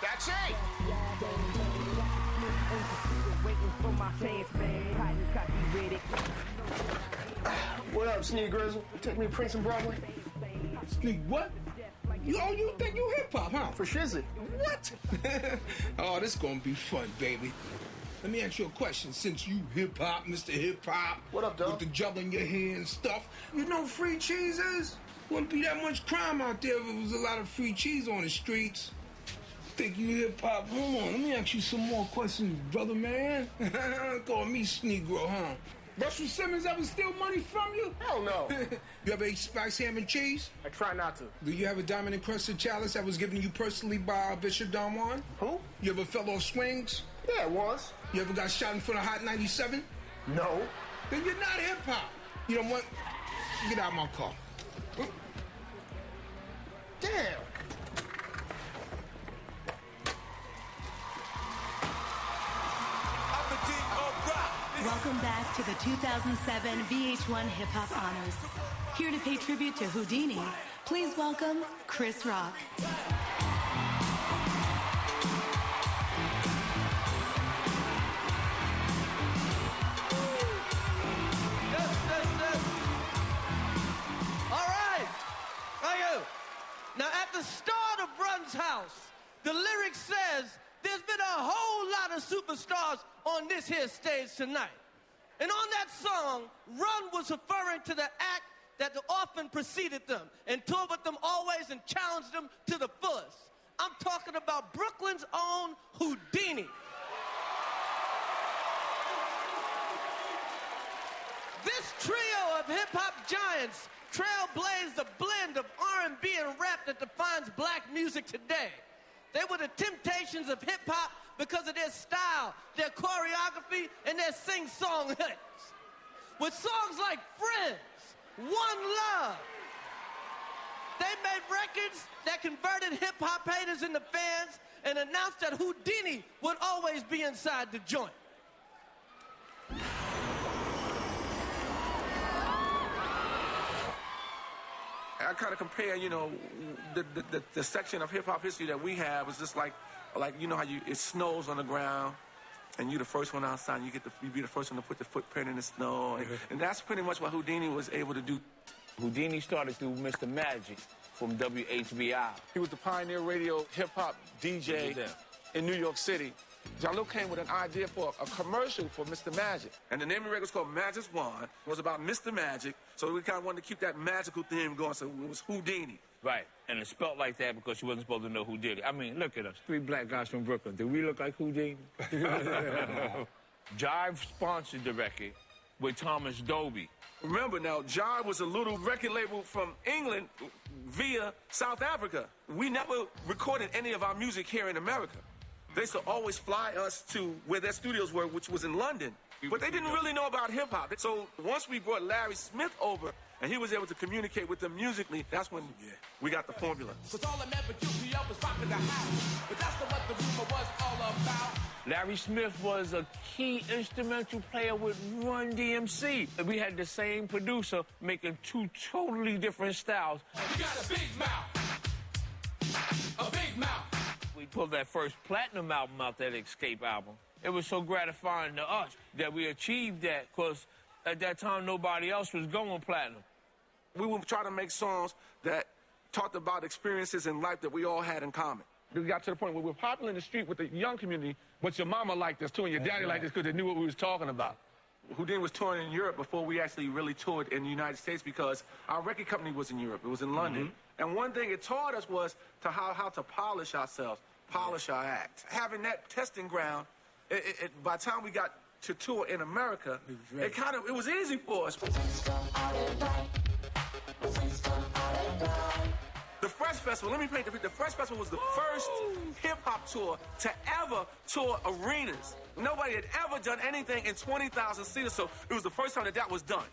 That's it. What up, Sneak Grizzle? Take me to Prince and Broadway. Sneak what? You think you hip-hop, huh? For shizzy. What? Oh, this gonna be fun, baby. Let me ask you a question. Since you hip-hop, Mr. Hip-Hop. What up, dog? With the gel in your hair and stuff. You know free cheese is? Wouldn't be that much crime out there if it was a lot of free cheese on the streets. Think you hip-hop? Hold on, let me ask you some more questions, brother man. Call me Sneegro, huh? Russell Simmons ever steal money from you? Hell no. You ever eat spice ham and cheese? I try not to. Do you have a diamond encrusted chalice that was given to you personally by Bishop Don Juan? Who? You ever fell off swings? Yeah, once. You ever got shot in front of Hot 97? No. Then you're not hip-hop. You know what? Get out of my car. Damn. Welcome back to the 2007 VH1 Hip Hop Honors. Here to pay tribute to Whodini, please welcome Chris Rock. All right. Thank you. Now, at the start of Run's house, the lyric says there's been a whole lot of superstars on this here stage tonight. And on that song, Run was referring to the act that often preceded them and toured with them always and challenged them to the fullest. I'm talking about Brooklyn's own Whodini. This trio of hip-hop giants trailblazed a blend of R&B and rap that defines black music today. They were the Temptations of hip-hop because of their style, their choreography, and their sing-song hits. With songs like Friends, One Love, they made records that converted hip-hop haters into fans and announced that Whodini would always be inside the joint. I kind of compare, you know, the section of hip-hop history that we have is just like you know how it snows on the ground, and you're the first one outside, and you be the first one to put the footprint in the snow, and that's pretty much what Whodini was able to do. Whodini started through Mr. Magic from WHBI. He was the pioneer radio hip-hop DJ in New York City. John Luke came with an idea for a commercial for Mr. Magic. And the name of the record was called Magic's Wand. It was about Mr. Magic, so we kind of wanted to keep that magical theme going, so it was Whodini. Right, and it's spelled like that because she wasn't supposed to know who did it. I mean, look at us, 3 black guys from Brooklyn. Do we look like Whodini? Jive sponsored the record with Thomas Dolby. Remember now, Jive was a little record label from England via South Africa. We never recorded any of our music here in America. They used to always fly us to where their studios were, which was in London. But they didn't really know about hip-hop. So once we brought Larry Smith over, and he was able to communicate with them musically, that's when we got the formula. Cause all that meant for QPO was rocking the house. But that's not what the rumor was all about. Larry Smith was a key instrumental player with Run DMC. We had the same producer making two totally different styles. You got a big mouth. A big mouth. We pulled that first platinum album out, that Escape album. It was so gratifying to us that we achieved that, because at that time nobody else was going platinum. We would try to make songs that talked about experiences in life that we all had in common. We got to the point where we're popular in the street with the young community, but your mama liked us too, and your daddy liked us because they knew what we was talking about. Whodini was touring in Europe before we actually really toured in the United States, because our record company was in Europe. It was in London. And one thing it taught us was how to polish ourselves, polish our act. Having that testing ground, by the time we got to tour in America, it was easy for us. The Fresh Festival, let me paint the Fresh Festival was the first hip-hop tour to ever tour arenas. Nobody had ever done anything in 20,000 seaters, so it was the first time that was done.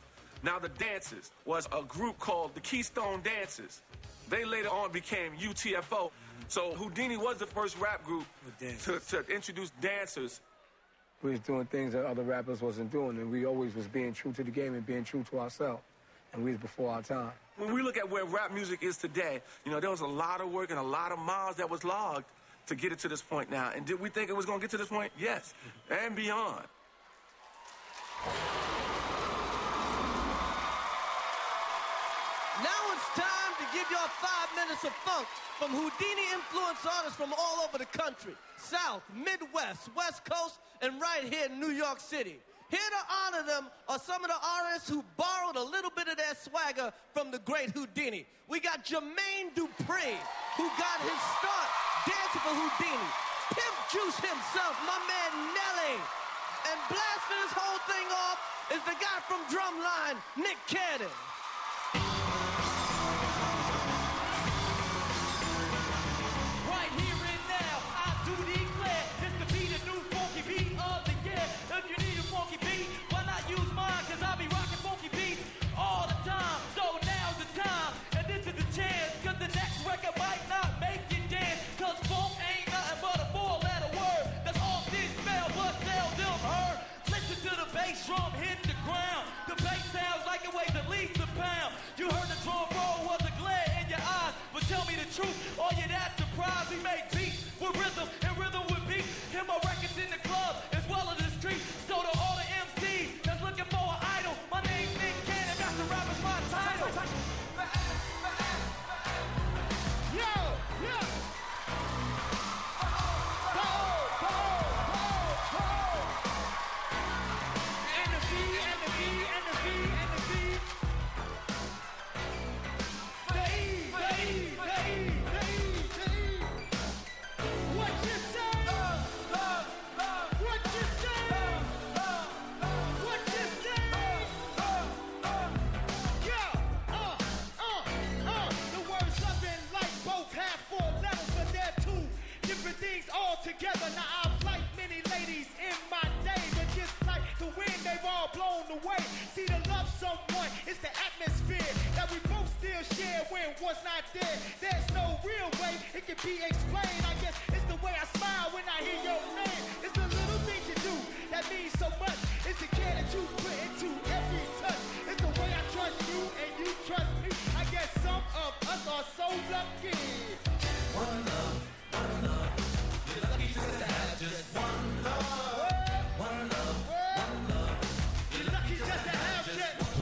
Now, the Dancers was a group called the Keystone Dancers. They later on became UTFO. So Whodini was the first rap group to introduce dancers. We was doing things that other rappers wasn't doing, and we always was being true to the game and being true to ourselves. And we was before our time. When we look at where rap music is today, there was a lot of work and a lot of miles that was logged to get it to this point now. And did we think it was going to get to this point? Yes, and beyond. Now it's time to give y'all 5 minutes of funk from Whodini-influenced artists from all over the country. South, Midwest, West Coast, and right here in New York City. Here to honor them are some of the artists who borrowed a little bit of their swagger from the great Whodini. We got Jermaine Dupri, who got his start dancing for Whodini. Pimp Juice himself, my man Nelly. And blasting this whole thing off is the guy from Drumline, Nick Cannon. Right here and now, I do declare this to be the new funky beat of the year. If you need a funky beat, why not use mine? Cause I'll be rocking funky beats all the time. So now's the time, and this is the chance. Cause the next record might not make you dance. Cause funk ain't nothing but a 4-letter word. That's all this spell, but seldom heard. Listen to the bass drum hit the ground. The bass sounds like it weighs at least a pound. You heard the drum roll was a glare in your eyes. But tell me the truth, are you that surprised? We make beats with rhythm and rhythm with beat. Hear my records in the club as well as the street. So to all the MCs that's looking for an idol, my name's Nick Cannon, Master Rapper's my title. Yo, yo. And the V, and the V, and the V, and the V. The E, the E, the E, the E, the E. What you say? What you say? What you say? Yeah, the word something like both have 4 letters, but they're 2 different things all together. Now I've liked many ladies in my day, but just like the wind, they've all blown away. See, to love someone is the atmosphere that we both still share when one's not there. There's no real way it can be explained. I guess it's the way I smile when I hear your name. It's the little things you do that means so much. It's the care that you put into every touch. It's the way I trust you and you trust me. I guess some of us are so lucky. One love, one love. You're lucky just to have just one love. One love, one love. You're lucky just to have just one.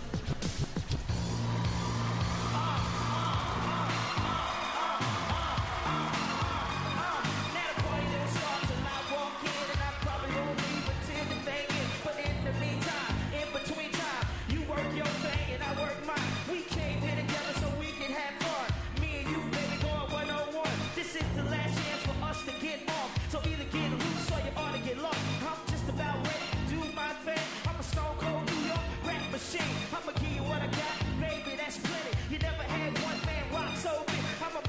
Now the party don't start till I walk in, and I probably won't leave until the thing is. But in the meantime, in between time, you work your thing and I work mine. We came here together so we can have fun. Me and you, baby, going 101. This is the last chance for us to get off. So either get loose or you ought to get lost. I'm just about ready to do my thing. I'm a stone cold New York rap machine. I'ma give you what I got, baby, that's plenty. You never had one man rock so big. I'ma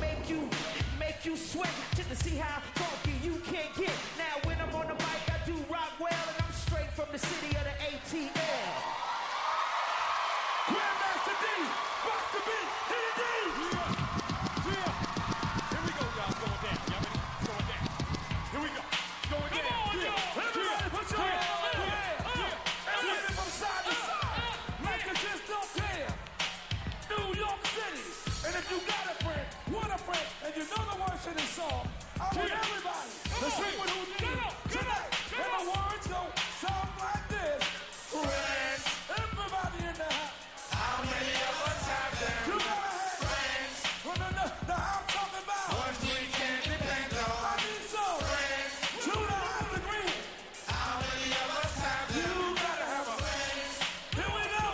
make you sweat just to see how funky you can get. Now when I'm on the mic, I do rock well, and I'm straight from the city of the Rock the beat. Hit it. Yeah. Here we go, y'all. It's going down. Y'all ready? It's going down. Here we go. It's going down. Come on, y'all. Everybody put your hands up. Everybody from side to side. Like you just don't care. New York City. And if you got a friend, want a friend, and you know the words to this song, I want everybody to sing with Whodini tonight. And the words go something like this. Friends. Everybody in the house. How many of us have them? You gotta have friends. Well, no, I'm talking about ones we can depend on. I mean so. Friends. You don't have to agree. How many of us have them? You gotta have a friends. Here we go.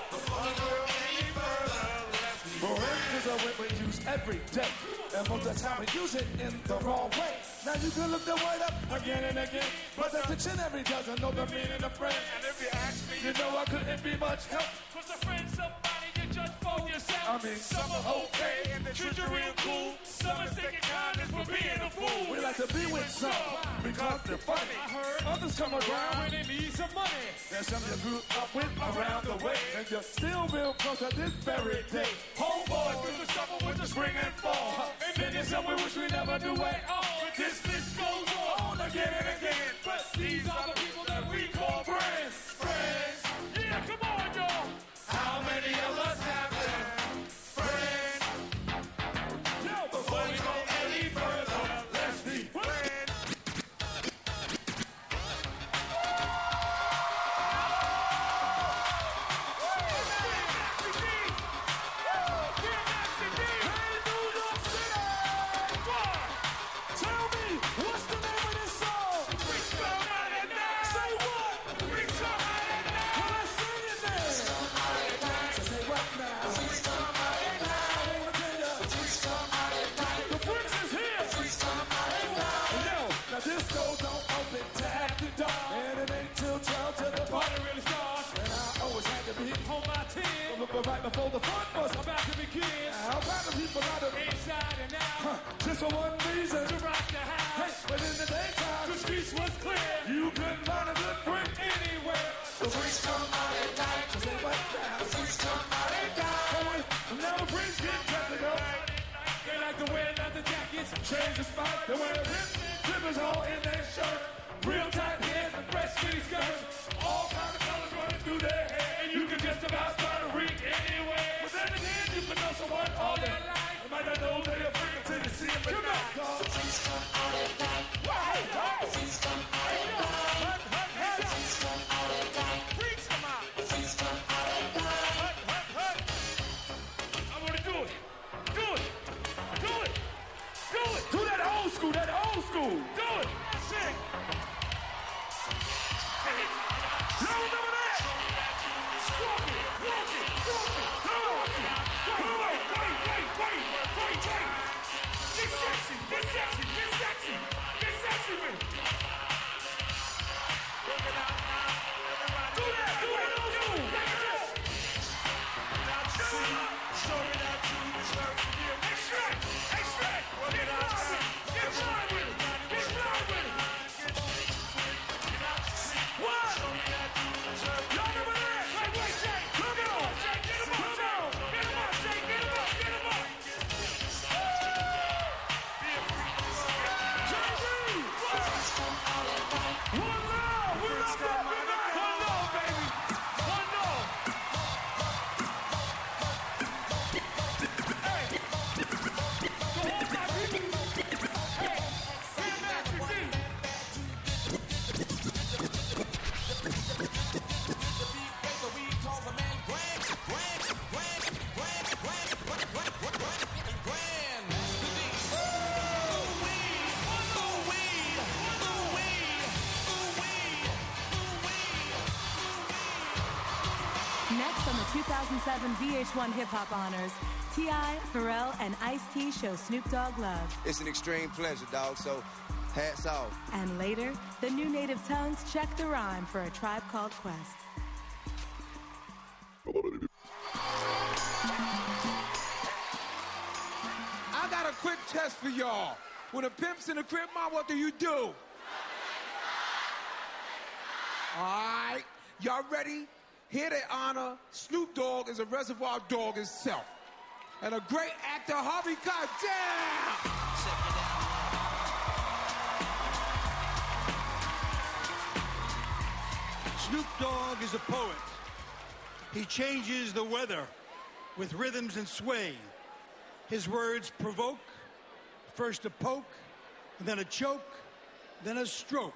Before we go any further, let's be friends. Is a word we use every day. And most of the time we use it in the wrong way. Now you can look the word up again and again, but the dictionary doesn't know the meaning of friend. And if you ask me, you know I couldn't be much help. Cause a friend's somebody you judge for yourself. I mean, some are okay and they treat you real cool. Some mistaken kindness for being a fool. We like to be with some because they're funny. I heard others come around when they need some money. There's some you grew up with around the way, and you still real close to this very day. Homeboys through the summer, winter, spring, and fall. And then there's some we wish we never knew at all. But this list goes on again and again. But these are the people that we call friends. Friends. Yeah, come on, y'all. How many of us have them? Friends. Yo, before we go any further, let's be friends. Tell me, what's the name of this song? Bring somebody down. Say what? Bring somebody down. Well, let's sing it then. So say what now? Bring somebody down. I wanna tell ya. Bring somebody down. The Prince is here. Bring somebody down. Yo, now this goes on open tap the door. And it ain't till 12 till the party really starts. And I always had to be on my team. But right before the fun was about to begin. How about the people out of inside and out? Just for one reason. To rock the house. Hey, but in the daytime, the streets was clear. You couldn't find a good friend anywhere. So bring somebody down. So say what now? Bring somebody down. Now the friends get dressed up. They like to wear leather jackets, change the spot. They wear ribbons all in their shirt. Real tight hands and fresh skinny skirts. All kinds of colors running through their hair. And you can just about start a read anywhere. But then again, you can know someone all their life. You might not know they're free until you see them at night. Please come out at night. Please come out at night. Please come out at night. Please come out. Please come out at night. I want to do it. Do it. Do it. Do it. Do that old school. That old school. Do it. Sing. Y'all remember that? Walk it. Walk it. Walk it. Walk it. Wait. Get sexy. Get sexy. Get sexy. Get sexy with it. Work it out now. Do that. Do it. Show it out to the church. Hey, Shrek. Hey, Shrek. Get blind with it. Get blind with it. Get blind with it. What? Y'all remember that? Wait, Jay. Come on. Get him up, Jay. Get him up, Jay. Get him up. Get him up. One love. We love that. One love, baby. One love. Hey. So hold my people. Hey. Here's Master D. Next on the 2007 VH1 Hip Hop Honors, T.I., Pharrell, and Ice-T show Snoop Dogg love. It's an extreme pleasure, dog, so hats off. And later, the New Native Tongues check the rhyme for A Tribe Called Quest. I got a quick test for y'all. When a pimp's in the crib, ma, what do you do? All right. Y'all ready? Here they honor Snoop Dogg as a Reservoir Dog himself. And a great actor, Harvey Keitel. Snoop Dogg is a poet. He changes the weather with rhythms and sway. His words provoke, first a poke, then a choke, then a stroke.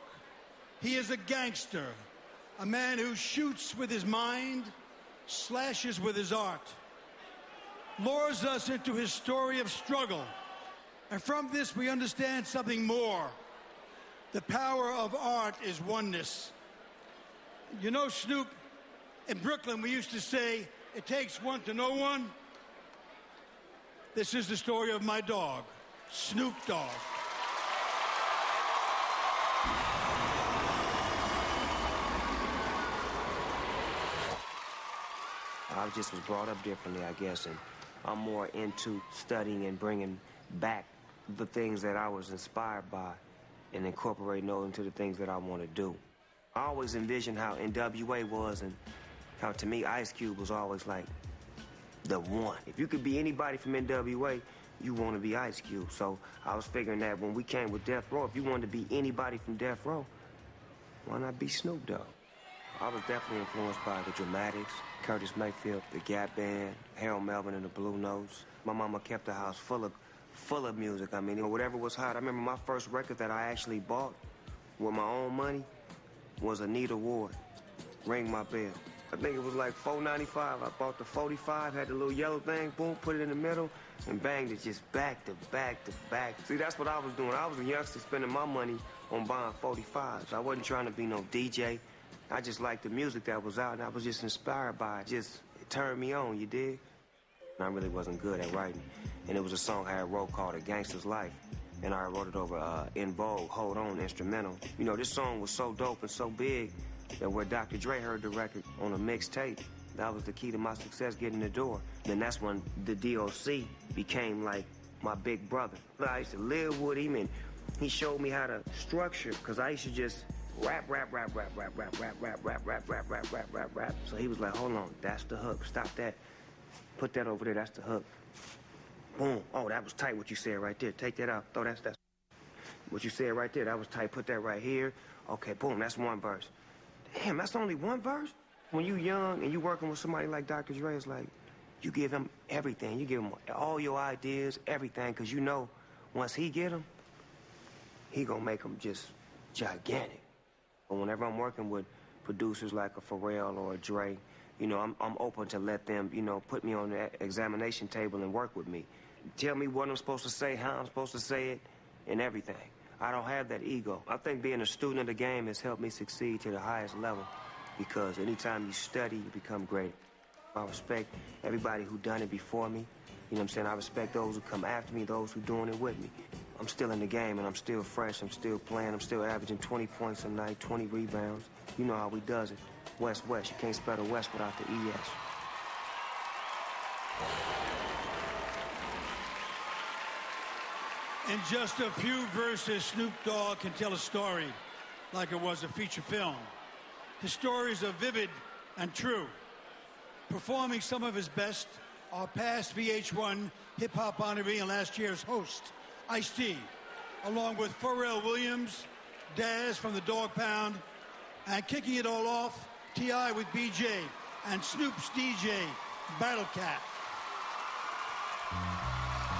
He is a gangster, a man who shoots with his mind, slashes with his art, lures us into his story of struggle. And from this we understand something more. The power of art is oneness. You know, Snoop, in Brooklyn we used to say, it takes one to know one. This is the story of my dog, Snoop Dogg. I just was brought up differently, I guess, and I'm more into studying and bringing back the things that I was inspired by and incorporating those into the things that I want to do. I always envisioned how NWA was and how, to me, Ice Cube was always like the one. If you could be anybody from NWA, you want to be Ice Cube. So I was figuring that when we came with Death Row, if you wanted to be anybody from Death Row, why not be Snoop Dogg? I was definitely influenced by the Dramatics, Curtis Mayfield, the Gap Band, Harold Melvin and the Blue Notes. My mama kept the house full of music. I mean, whatever was hot. I remember my first record that I actually bought with my own money was Anita Ward, Ring My Bell. I think it was like $4.95. I bought the 45, had the little yellow thing, boom, put it in the middle, and banged it just back to back to back. See, that's what I was doing. I was a youngster spending my money on buying 45s. I wasn't trying to be no DJ. I just liked the music that was out, and I was just inspired by it. It turned me on, you dig? And I really wasn't good at writing. And it was a song I had wrote called A Gangster's Life. And I wrote it over In Vogue, Hold On, instrumental. You know, this song was so dope and so big that where Dr. Dre heard the record on a mixtape, that was the key to my success getting the door. Then that's when the DOC became like my big brother. I used to live with him, and he showed me how to structure, because I used to just rap. So he was like, hold on, that's the hook, stop that. Put that over there, that's the hook. Boom, oh, that was tight what you said right there. Take that out, throw that's what you said right there, that was tight, put that right here. Okay, boom, that's one verse. Damn, that's only one verse? When you young and you working with somebody like Dr. Dre, it's like, you give him everything. You give him all your ideas, everything, because you know once he get them, he gonna make them just gigantic. But whenever I'm working with producers like a Pharrell or a Dre, you know, I'm open to let them, you know, put me on the examination table and work with me. Tell me what I'm supposed to say, how I'm supposed to say it, and everything. I don't have that ego. I think being a student of the game has helped me succeed to the highest level, because anytime you study, you become great. I respect everybody who done it before me. You know what I'm saying? I respect those who come after me, those who doing it with me. I'm still in the game, and I'm still fresh. I'm still playing. I'm still averaging 20 points a night, 20 rebounds. You know how we does it. West. You can't spell the West without the ES. In just a few verses, Snoop Dogg can tell a story like it was a feature film. His stories are vivid and true. Performing some of his best are past VH1 hip-hop honoree and last year's host, Ice-T, along with Pharrell Williams, Daz from the Dog Pound, and kicking it all off, T.I. with BJ and Snoop's DJ, Battle Cat.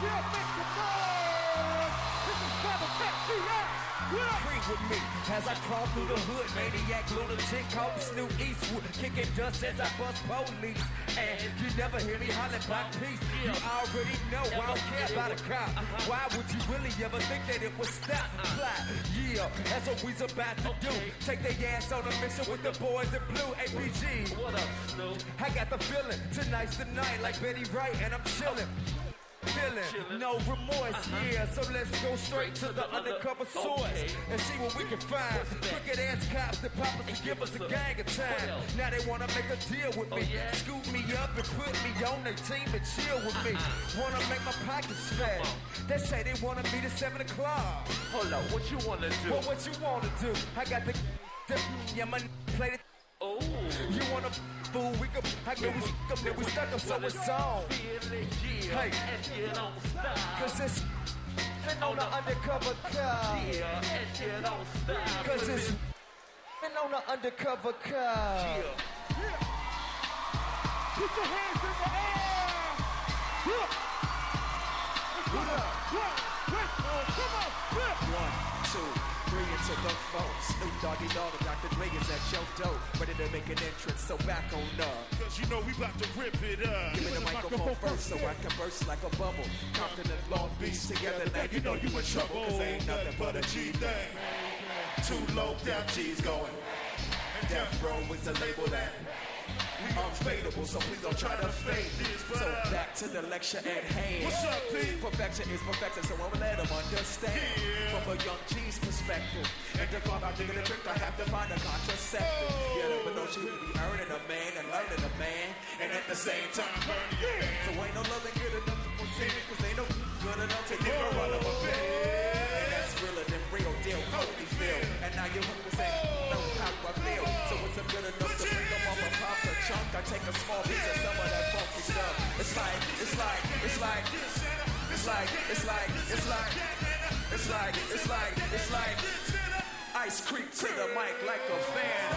Yeah, make the noise! This is Battle Cat T.I. Free with me as I crawl through the hood, maniac lunatic called Snoop Eastwood, kicking dust as I bust police. And you never hear me holler about peace. You already know I don't care about a cop. Why would you really ever think that it would stop? Fly, yeah, that's what we's about to do. Take their ass on a mission with the boys in blue. ABG, what up, Snoop? I got the feeling tonight's the night, like Betty Wright, and I'm chilling. Feeling no remorse, yeah. So let's go straight to the undercover source and see what we can find. Crooked ass cops that pop us and give us a gang of time. Now they wanna make a deal with me, scoop me up and put me on their team and chill with me. Wanna make my pockets fat. They say they wanna meet at 7 o'clock. Hold up, what you wanna do? Well, what you wanna do? I got the yeah, my play it. Oh, you wanna fool. We can hack them, we stick them, then we stuck them, so it's on. Hey, cause it's been on the undercover car. Cause it's been on the undercover car. Put your hands in the air. Come on. 1, 2, 3 into the four. Snoop Doggy Dogg and Dr. Dre is at your door, ready to make an entrance, so back on up. Cause you know we about to rip it up. Give me the microphone first so I can burst like a bubble. Compton and Long Beach together, now you know you in trouble. Cause ain't nothing but a G thing. Too low, Death G's going. And Death Row is the label that unfadable, so please don't try to fade this. So back to the lecture at hand. What's up, P? Perfection is perfection, so I will let them understand. From a young G's perspective. And to come out digging the trick, I have to find a contraceptive. Yeah, but don't you be earning a man and learning a man, and at the same time burning your man. So ain't no loving good enough to say it, cause ain't no good enough to give a run of a bed. And that's realer than real deal, Holy feel. And now you hookers ain't know how I feel. So it's a good enough to bring them off a proper chunk. I take a small piece of some of that funky stuff. It's like ice creep to the mic like a fan.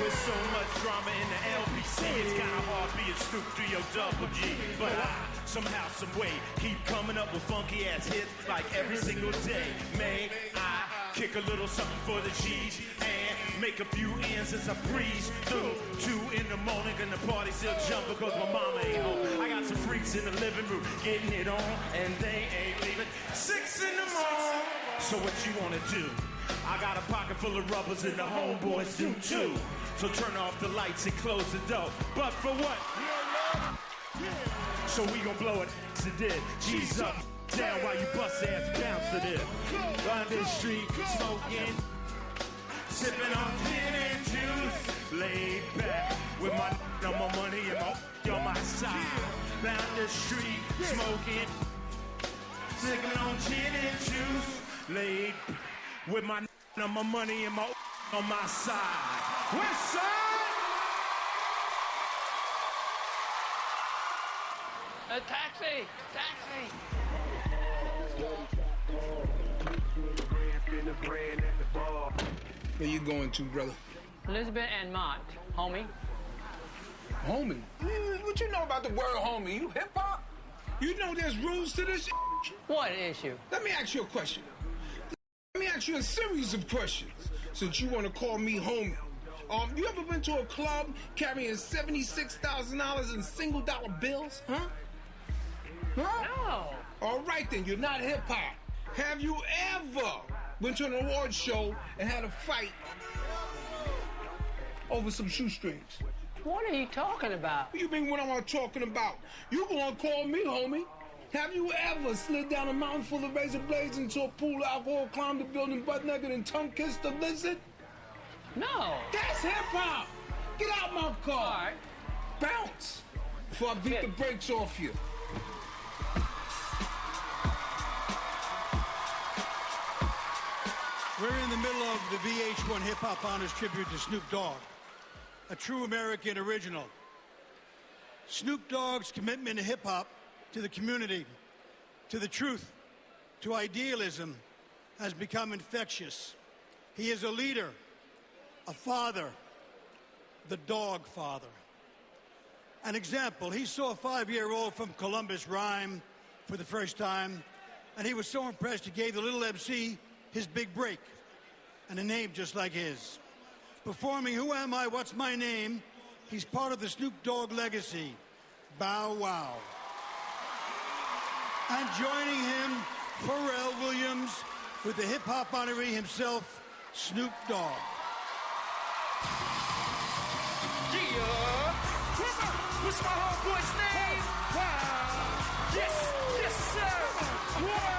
With so much drama in the LBC, it's kinda hard being Snoop through your double G. But I, somehow, some way, keep coming up with funky ass hits like every single day. May I kick a little something for the G's and make a few ends as I breeze through 2 in the morning and the party still jump because my mama ain't home. I got some freaks in the living room getting it on and they ain't leaving 6 in the morning. So what you wanna do? I got a pocket full of rubbers and the homeboys do too. So turn off the lights and close the door. But for what? So we gon' blow it to dead. G's up, down while you bust ass bounce to this. Run this street, smoking, sipping on gin and juice. Laid back with my money and on my side. Down the street, smoking, sipping on gin and juice. Laid back with my money and on my side. West side. A taxi! Taxi! Where you going to, brother? Elizabeth and Mont, homie. Homie? What you know about the word homie? You hip-hop? You know there's rules to this? What issue? Let me ask you a question. Let me ask you a series of questions, since you want to call me homie. You ever been to a club carrying $76,000 in single-dollar bills? Huh? No. All right, then. You're not hip-hop. Have you ever went to an award show and had a fight over some shoestrings? What are you talking about? What you mean what am I talking about? You gonna call me homie? Have you ever slid down a mountain full of razor blades into a pool of alcohol, climbed the building butt naked, and tongue-kissed the lizard? No. That's hip-hop. Get out my car. All right. Bounce before I beat the brakes off you. We're in the middle of the VH1 Hip Hop Honors tribute to Snoop Dogg, a true American original. Snoop Dogg's commitment to hip-hop, to the community, to the truth, to idealism, has become infectious. He is a leader, a father, the dog father. An example, he saw a 5-year-old from Columbus rhyme for the first time, and he was so impressed he gave the little MC his big break, and a name just like his. Performing Who Am I, What's My Name, he's part of the Snoop Dogg legacy, Bow Wow. And joining him, Pharrell Williams, with the hip-hop honoree himself, Snoop Dogg. Yeah! What's my homeboy's name? Wow! Yes, sir! What?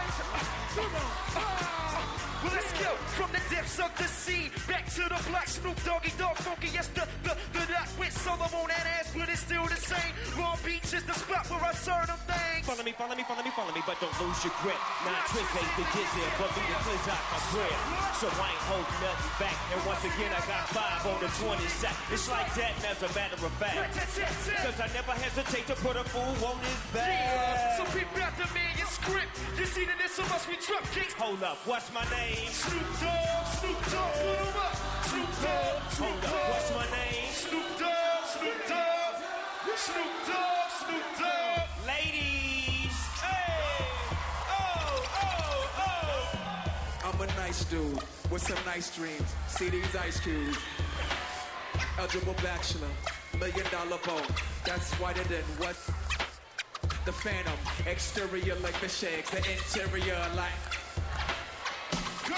Well, let's go from the depths roots of the scene. Back to the block, Snoop Doggy Dogg funky. Yes, the that with solo on that ass, but it's still the same. Long Beach is the spot where I serve them things. Follow me, but don't lose your grip. 9 tricks ain't the dizzy, but me to cleanse out my grip. So I ain't holding nothing back. And once again, I got 5 on the 20 sack. It's like that, and as a matter of fact. Cause I never hesitate to put a fool on his back. Yeah, so peep out the manuscript. You see that this so must be truck kicks. Hold up, what's my name? Snoop Dogg, put him up. Snoop Dogg, hold up, what's my name? Snoop Dogg, Snoop Dogg. Ladies, hey, oh. I'm a nice dude with some nice dreams. See these ice cubes. Eligible bachelor, $1 million boat. That's whiter than what? The Phantom. Exterior like the shakes, the interior like. Go.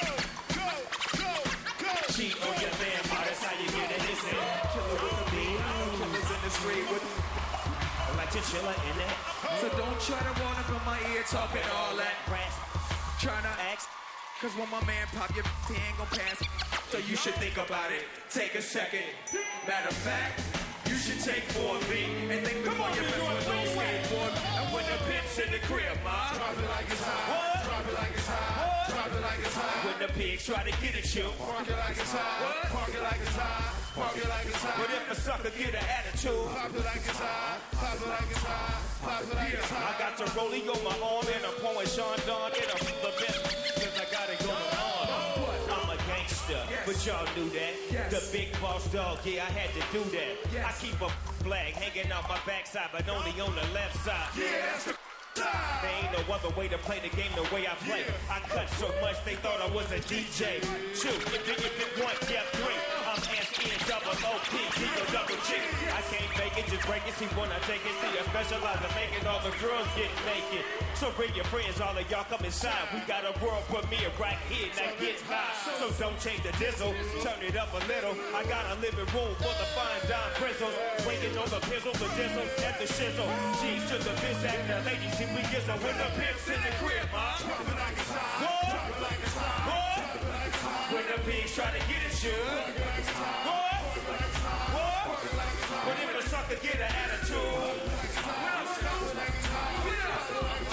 Cheat on your man, that's how you get it. It's killer with the beat. I know killers in the street with. Like chinchilla in it. So don't try to run up in my ear talking all that rap. Tryna ask, cause when my man pop your he ain't gon' pass. So you should think about it. Take a second. Matter of fact, you should take 4B and think before you mess with those skateboard. And when the pimp's in the crib, ma. Drop it like it's hot. What? Drop it like it's hot. Drop it like it's hot. When the pigs try to get at you. Park it like it's hot. What? Park it like it's hot. Park it like it's hot. But if a sucker get an attitude. Pop it like it's hot. Pop it like it's hot. Pop it like it's hot. I got to rollie on my arm and I'm pouring Sean Don in the best. Cause I got it going on. I'm a gangster, but y'all knew that. The big boss dog, yeah, I had to do that. I keep a flag hanging out my backside, but only on the left side. Yeah, that's the there ain't no other way to play the game the way I play. I cut so much they thought I was a DJ. 2, if it 1, yeah, 3. I'm S-N-double-O-P, double G. I can't fake it, just break it. See, when I take it, see, I specialize in making all the girls get naked. So bring your friends, all of y'all come inside. We got a world premiere right here, now get high. So don't change the diesel, turn it up a little. I got a living room full of fine dime bristles. Waiting on the pizzle, the diesel, and the shizzle. G's to the biz and the ladies. We get some with the pimps in the crib, ma. Drop it like it's hot. Drop it like it's hot. What? When the pigs try to get at you. What? But if a sucker get an attitude.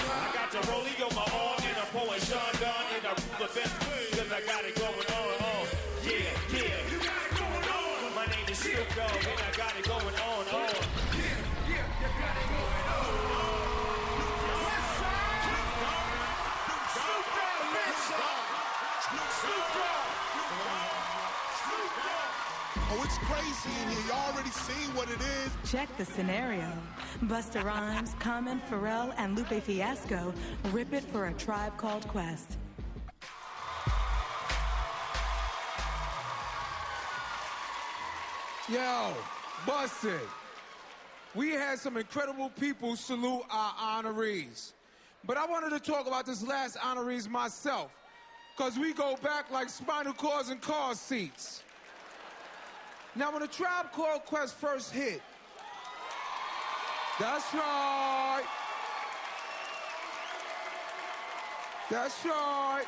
I got the rollie on my arm and I'm pouring Sean Don and I'm the best cause I got it going on. Yeah. You got it going on. My name is Snoop Dogg and I got it going on. Yeah, you got it going on. Oh, it's crazy in here. You already seen what it is. Check the scenario. Busta Rhymes, Common, Pharrell, and Lupe Fiasco rip it for A Tribe Called Quest. Yo, busted. We had some incredible people salute our honorees. But I wanted to talk about this last honorees myself, because we go back like spinal cords and car seats. Now, when A Tribe Called Quest first hit, that's right. That's right.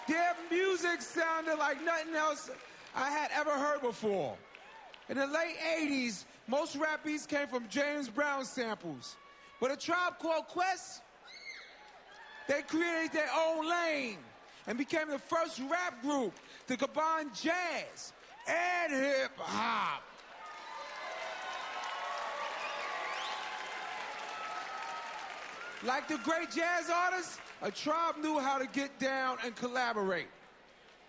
Their music sounded like nothing else I had ever heard before. In the late 80s, most rap beats came from James Brown samples. But A Tribe Called Quest, they created their own lane and became the first rap group to combine jazz and hip-hop. Like the great jazz artists, A Tribe knew how to get down and collaborate.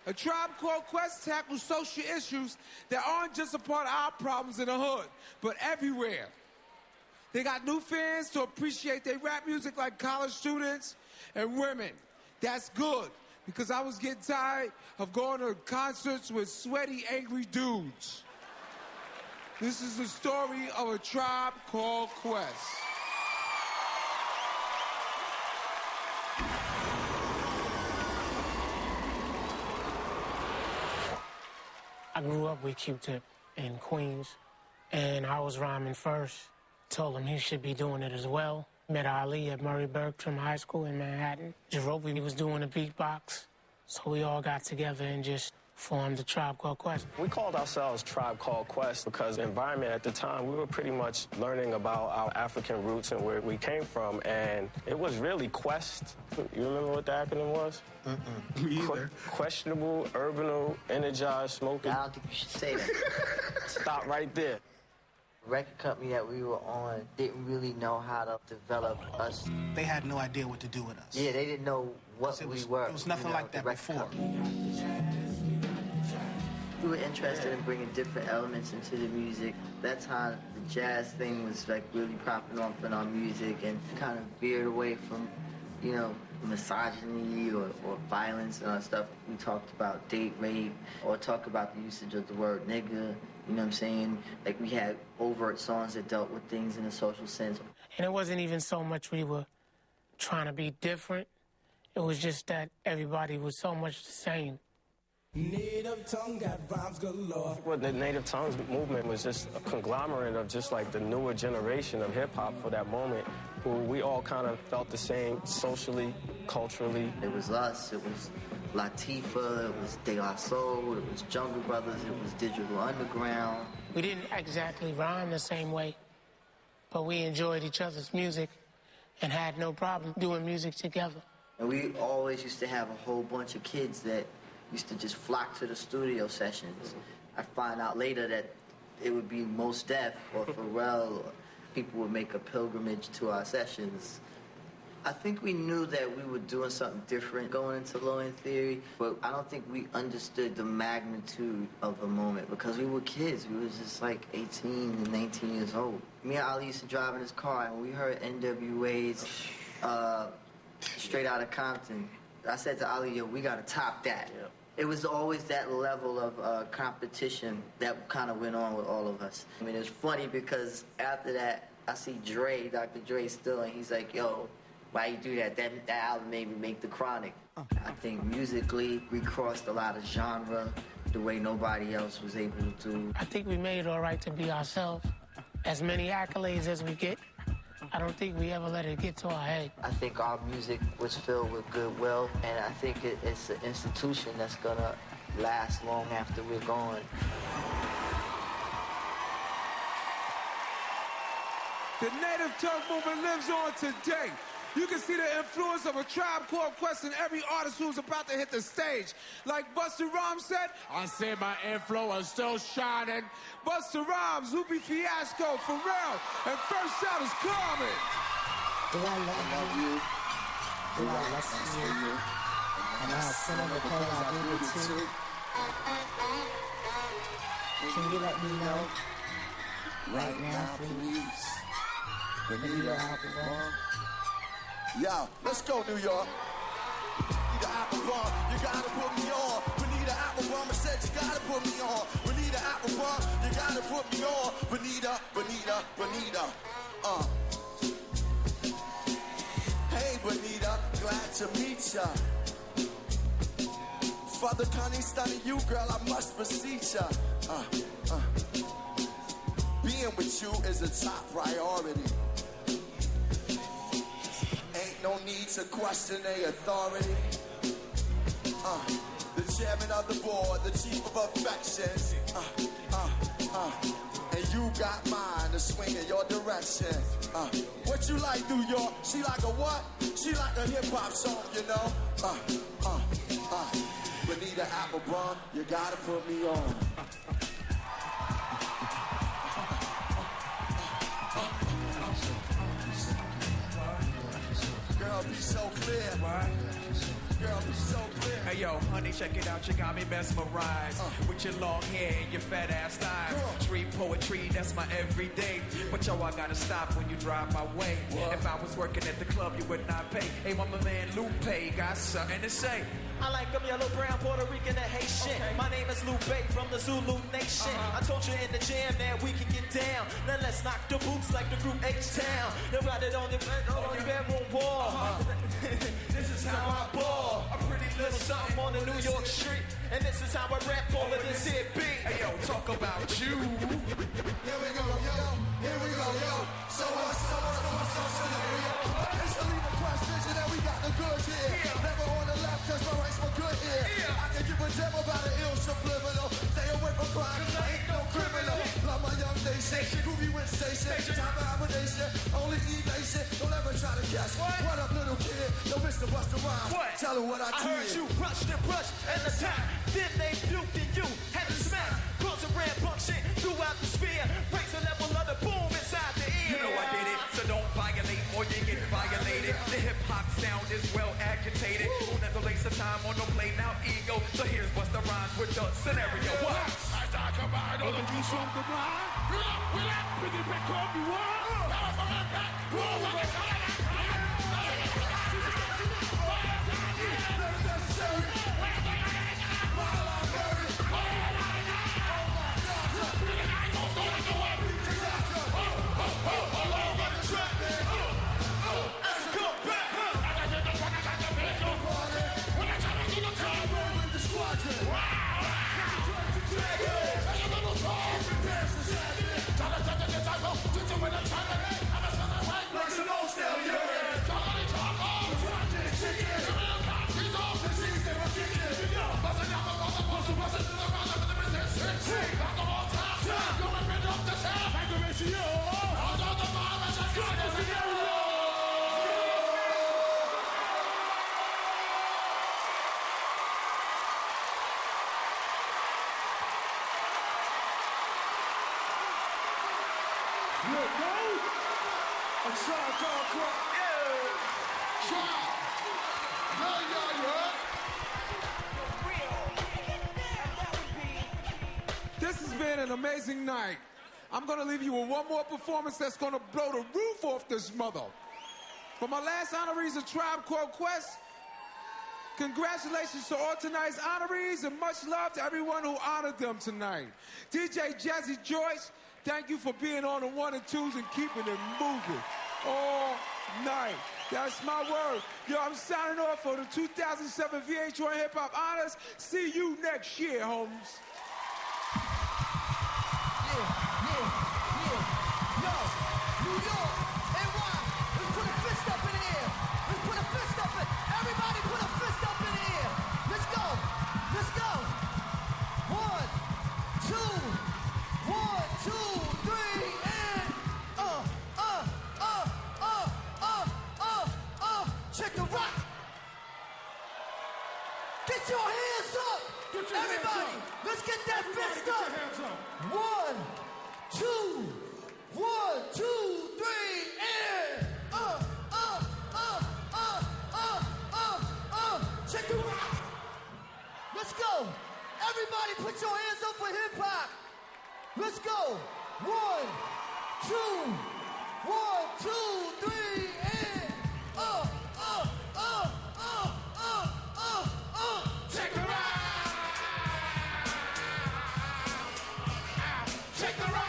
A Tribe Called Quest tackles social issues that aren't just a part of our problems in the hood, but everywhere. They got new fans to appreciate their rap music like college students and women. That's good, because I was getting tired of going to concerts with sweaty, angry dudes. This is the story of A Tribe Called Quest. I grew up with Q-Tip in Queens, and I was rhyming first. Told him he should be doing it as well. Met Ali at Murray Bergstrom High School in Manhattan. Jerobi was doing the beatbox. So we all got together and just formed the Tribe Called Quest. We called ourselves Tribe Called Quest because the environment at the time, we were pretty much learning about our African roots and where we came from, and it was really Quest. You remember what the acronym was? Me either. Questionable, Urbanal, Energized, Smoking. I don't think you should say that. Stop right there. The record company that we were on didn't really know how to develop us. They had no idea what to do with us. Yeah, they didn't know what we were. It was nothing like that before. We were interested in bringing different elements into the music. That time, the jazz thing was like really popping off in our music and kind of veered away from, you know, misogyny or violence and our stuff. We talked about date rape or talk about the usage of the word nigga. You know what I'm saying? Like, we had overt songs that dealt with things in a social sense. And it wasn't even so much we were trying to be different. It was just that everybody was so much the same. Native tongue got rhymes galore. Well, the Native Tongues movement was just a conglomerate of just like the newer generation of hip-hop for that moment, who we all kind of felt the same socially, culturally. It was us, it was Latifah, it was De La Soul, it was Jungle Brothers, it was Digital Underground. We didn't exactly rhyme the same way, but we enjoyed each other's music and had no problem doing music together. And we always used to have a whole bunch of kids that used to just flock to the studio sessions. I find out later that it would be Mos Def or Pharrell, or people would make a pilgrimage to our sessions. I think we knew that we were doing something different going into Low End Theory, but I don't think we understood the magnitude of the moment because we were kids. We was just like 18 and 19 years old. Me and Ali used to drive in his car, and we heard NWA's Straight Outta Compton. I said to Ali, yo, we gotta top that. Yeah. It was always that level of competition that kind of went on with all of us. I mean, it's funny because after that, I see Dre, Dr. Dre still, and he's like, yo, why you do that? That album made me make The Chronic. I think musically, we crossed a lot of genre the way nobody else was able to do. I think we made it all right to be ourselves. As many accolades as we get, I don't think we ever let it get to our head. I think our music was filled with goodwill, and I think it's an institution that's gonna last long after we're gone. The Native Tongue movement lives on today. You can see the influence of a Tribe Called Quest in every artist who's about to hit the stage. Like Busta Rhymes said, I say my influence still shining. Busta Rhymes, Lupe Fiasco, Pharrell, and First Out is coming. Do I love you? Do I listen to you? And I have sin because I do it too. Can you let me know right now, please? Benita Applebum. Yo, let's go, New York. Benita Applebum, you gotta put me on. Benita Applebum, I said you gotta put me on. Benita Applebum, you gotta put me on. Benita, Benita, Benita. Hey, Benita, glad to meet ya. Father Connie studying you, girl, I must beseech ya. Being with you is a top priority. Ain't no need to question their authority. The chairman of the board, the chief of affections. And you got mine to swing in your direction. What you like, New York? She like a what? She like a hip-hop song, you know? Benita Applebum, you gotta put me on. Girl, be so clear. Girl, be so clear. Hey, yo, honey, check it out. You got me mesmerized with your long hair and your fat ass thighs. Street poetry, that's my everyday. But yo, I gotta stop when you drive my way. If I was working at the club, you would not pay. Hey, my man Lupe got something to say. I like them yellow, brown, Puerto Rican, and Haitian. My name is Lupe from the Zulu Nation. I told you in the jam that we can get down. Now let's knock the boots like the group H-Town. They write it on your bedroom wall. This is how I ball. A pretty little something on the New York street. And this is how I rap all of this here beat. Hey, yo, talk about you. Here we go, yo. Here we go, yo. So what's It's the legal quest vision and we got the goods here. Never on the left, cause my rights were good ear. I can give a damn about an ill subliminal. Stay away from crime, cause I ain't no criminal. Love my young nation, groovy with station. Time for combination, only E-nation. Don't ever try to guess. What up, little kid? Yo, Mr. Busta Rhymes. What? Tell her what I did. I heard you brushed and brushed and the time. Then they duped and you had to smack. Close and ran punk shit throughout the sphere. Breaks a level of the boom inside the ear. You know I did it, so don't violate or you get violated. The hip-hop sound is well agitated. Who never waste of time on no play now ego. So here's Busta Rhymes with the scenario. What? I talk about all the juice from the blind. We like pretty back up you want. This has been an amazing night. I'm going to leave you with one more performance that's going to blow the roof off this mother. For my last honorees of Tribe Called Quest, congratulations to all tonight's honorees and much love to everyone who honored them tonight. DJ Jazzy Joyce, thank you for being on the 1 and 2s and keeping it moving all night. That's my word. Yo, I'm signing off for the 2007 VH1 Hip Hop Honors. See you next year, homies. Get your hands up! Everybody, let's get that fist up! 1, 2, 1, 2, 3, and check the rock! Let's go! Everybody put your hands up for hip hop! Let's go! 1, 2, 1, 2, 3, and check the rock! Check the rock!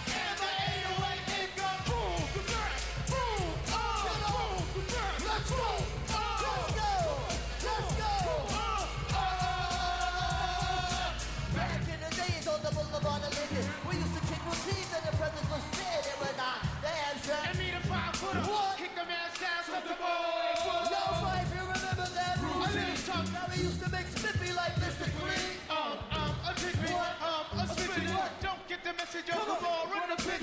And the 808 it go boom, the back, boom, boom, the back. Let's go! Let's go! Let's go! Back in the days on the boulevard of Lincoln, we used to kick routines and the presence was dead and we're not damn sure. And me the 5-footer, kick the man's ass with the ball. No, if you remember that routine, now we used to make Spiffy like Mr. Green. A jiggly, a spiffy. Don't get the message on the ball, run the pitch.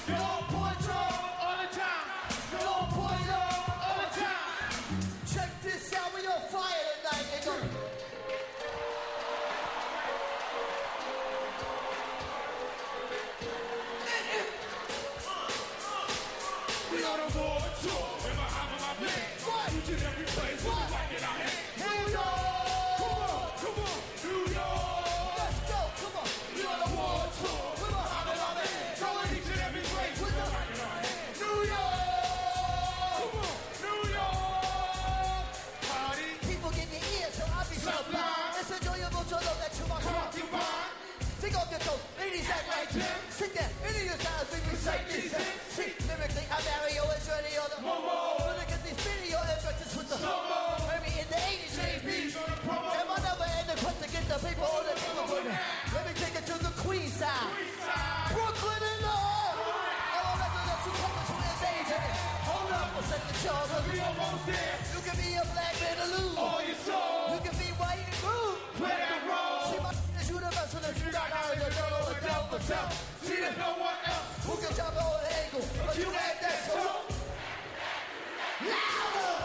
Yo, point all the time. Yo, point all the time. Check this out, we on fire tonight, nigga. We on a war tour, in behind my bed. Each and every place, we like it out here. New York! Come on, New York! Let's go, come on. We on a war tour, we're behind my bed. Going each and every place, we like it out here. New York! Come on, New York! Party! People get their ears, so I'll be so blind. It's enjoyable to know that you are concubine. Take off your coat, ladies act like Jim. Sit there, into your styles, we recite these hymns. See, lyrically, I'm Mario and Shirley on the Momo. Look at these video effects with the slow-mo. Maybe in the sure, cause we almost there. You can be a black man or lose. All your soul. You can be white and blue. Play that role. See my is universal if you got knowledge of the devil self. See there's no one else who can jump on the ankle, but you ain't that so. Louder!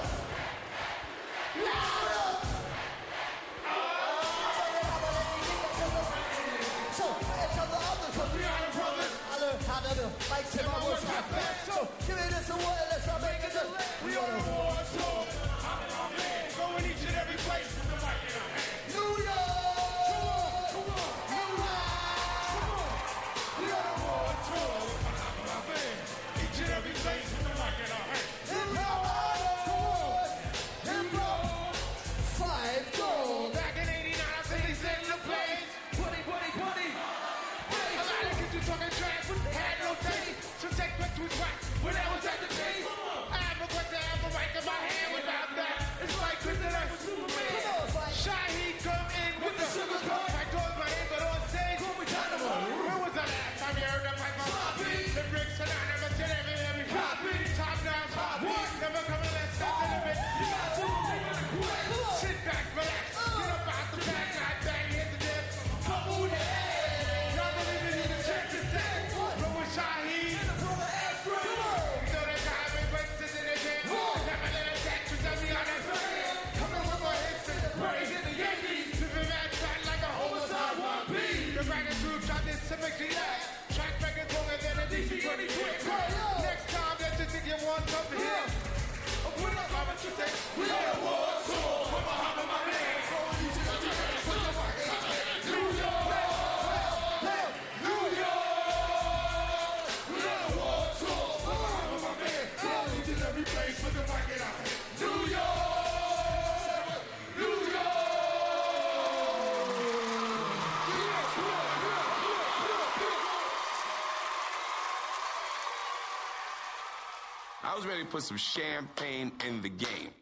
Louder! So, let's tell the others, cause we are the brothers. I learned how to do, like say my words got back. So, give me this award, let's not make it good. We are the war tour. I'm in our man, going each and every place with the mic in our hand. New York! Come on! New York! We are the war tour. I'm in our man, each and every place with the mic in our hand. Back in 89, I think they said in the place. Putty. A lot of kids were talking trash, had no taste. So take back to his wax when I was at the base. I have a question, I have a right to my hand without that. It's like Kryptonite with Superman. Shaheed come in with the sugar cup. I told my name, but on stage, when was the last time you heard that mic on copy? The bricks and I never said every copy. Top notch, what? Never coming less than the limit. You got to sit back, relax. Get up out the back, not bang, hit the dip. Couple days. Y'all believe it, need to check this thing. Roll with Shaheed. You know that guy been places in the game. Never let a Texas tell me on that thing. Coming with my hits and the praise in the Yankees. Living mad fat like a homicide 1B. The ragged group shot this symmetry that. Track records longer than a DC 20 quick. Next time that you think you want something here. What you say? We are the war tour. Put my hand on my man. Put your mic in my hand. New York. New York. We are the war tour. Put my hand on my man. Each and every place with the mic in our hand. New York. New York. I was ready to put some champagne in the game.